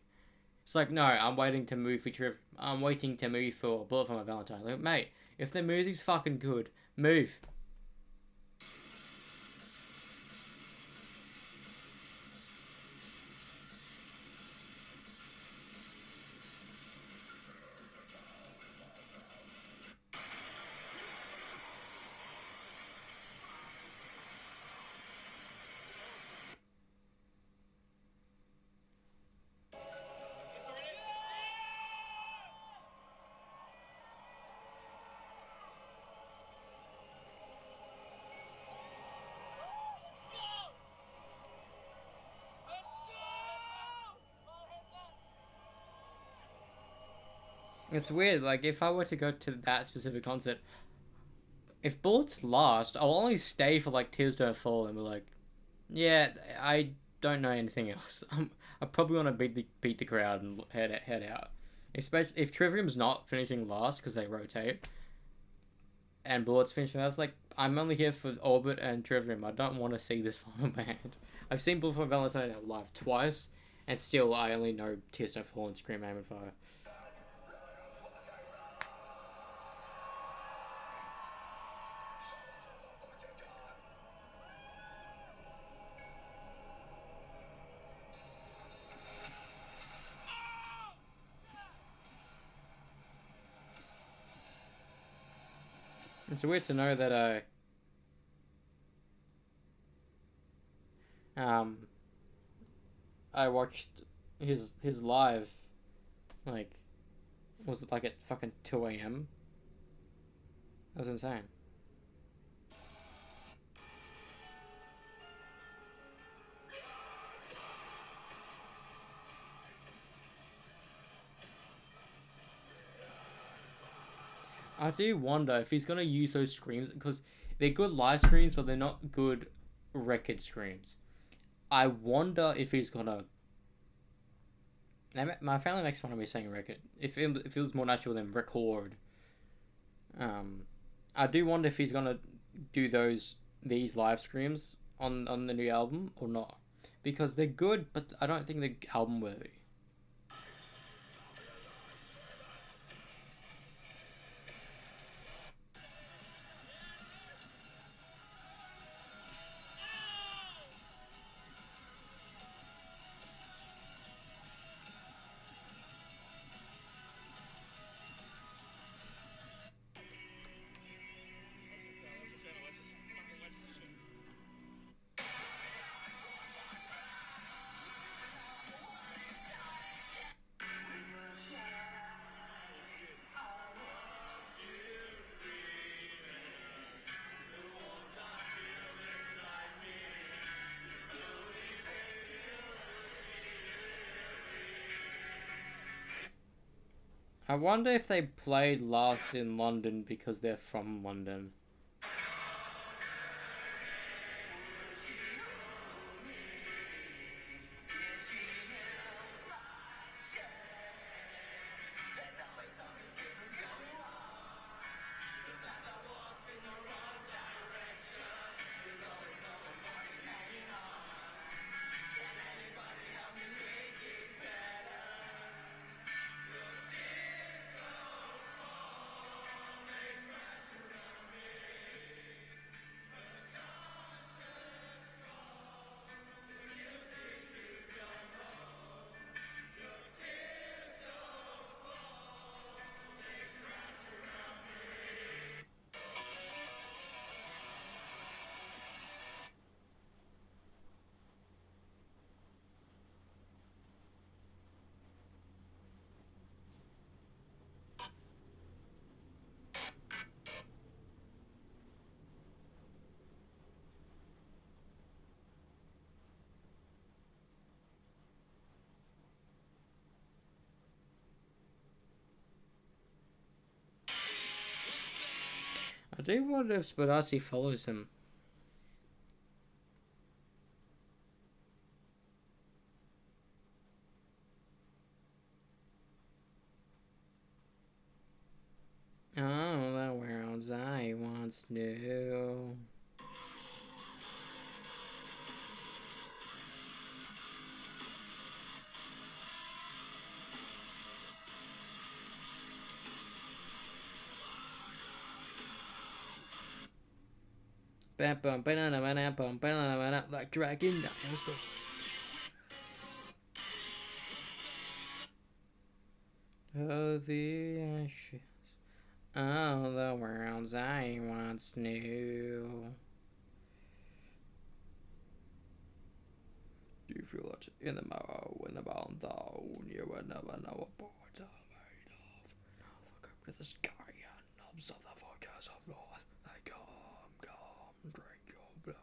It's like, no, I'm waiting to move for Trivium. I'm waiting to move for Bullet for My Valentine. Like, mate, if the music's fucking good, move. It's weird. Like if I were to go to that specific concert, if Bullets last, I'll only stay for like Tears Don't Fall and be like, yeah, I don't know anything else. I probably want to beat the crowd and head out. Especially if Trivium's not finishing last because they rotate, and Bullets finishing last. Like I'm only here for Orbit and Trivium. I don't want to see this final band. I've seen Bullet for Valentine live twice, and still I only know Tears Don't Fall and Scream Aim and Fire. It's weird to know that um I watched his live, like, was it like at fucking 2 a.m? That was insane. I do wonder if he's gonna use those screams because they're good live screams, but they're not good record screams. I wonder if he's gonna. My family makes fun of me saying record. If it feels more natural than record. I do wonder if he's gonna do these live streams on the new album or not, because they're good, but I don't think they're album worthy. I wonder if they played last in London because they're from London. I do wonder if Spadassi follows him. Oh, the world's I once knew. Bam bam banana banana bam banana banana like dragon dinosaur. Oh, the ashes. Oh, the worlds I once knew. Do you feel it in the marrow, in the bone down? You will never know what boards are made of. Now look up to the sky and knobs of the focus of north. They come, drink your blood.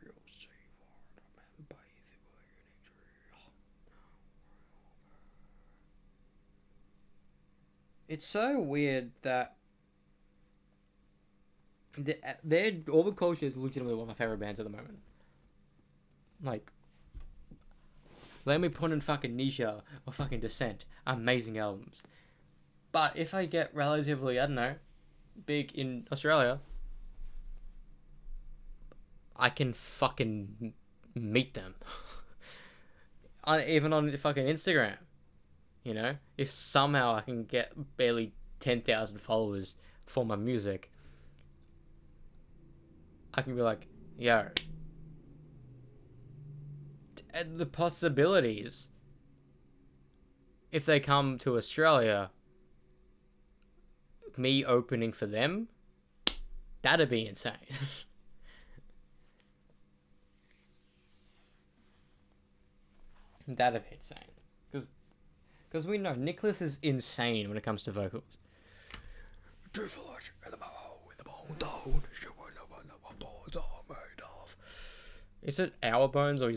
You'll see what I'm in bathe in tree. it's so weird that they're Orbit Culture is legitimately one of my favorite bands at the moment. Like, let me put in fucking Nisha or fucking Descent, amazing albums. But if I get relatively, I don't know, big in Australia, I can fucking meet them. Even on fucking Instagram. You know? If somehow I can get barely 10,000 followers for my music, I can be like, yo. And the possibilities, if they come to Australia, me opening for them, that'd be insane. That'd be insane. Because we know Nicholas is insane when it comes to vocals. Is it our bones or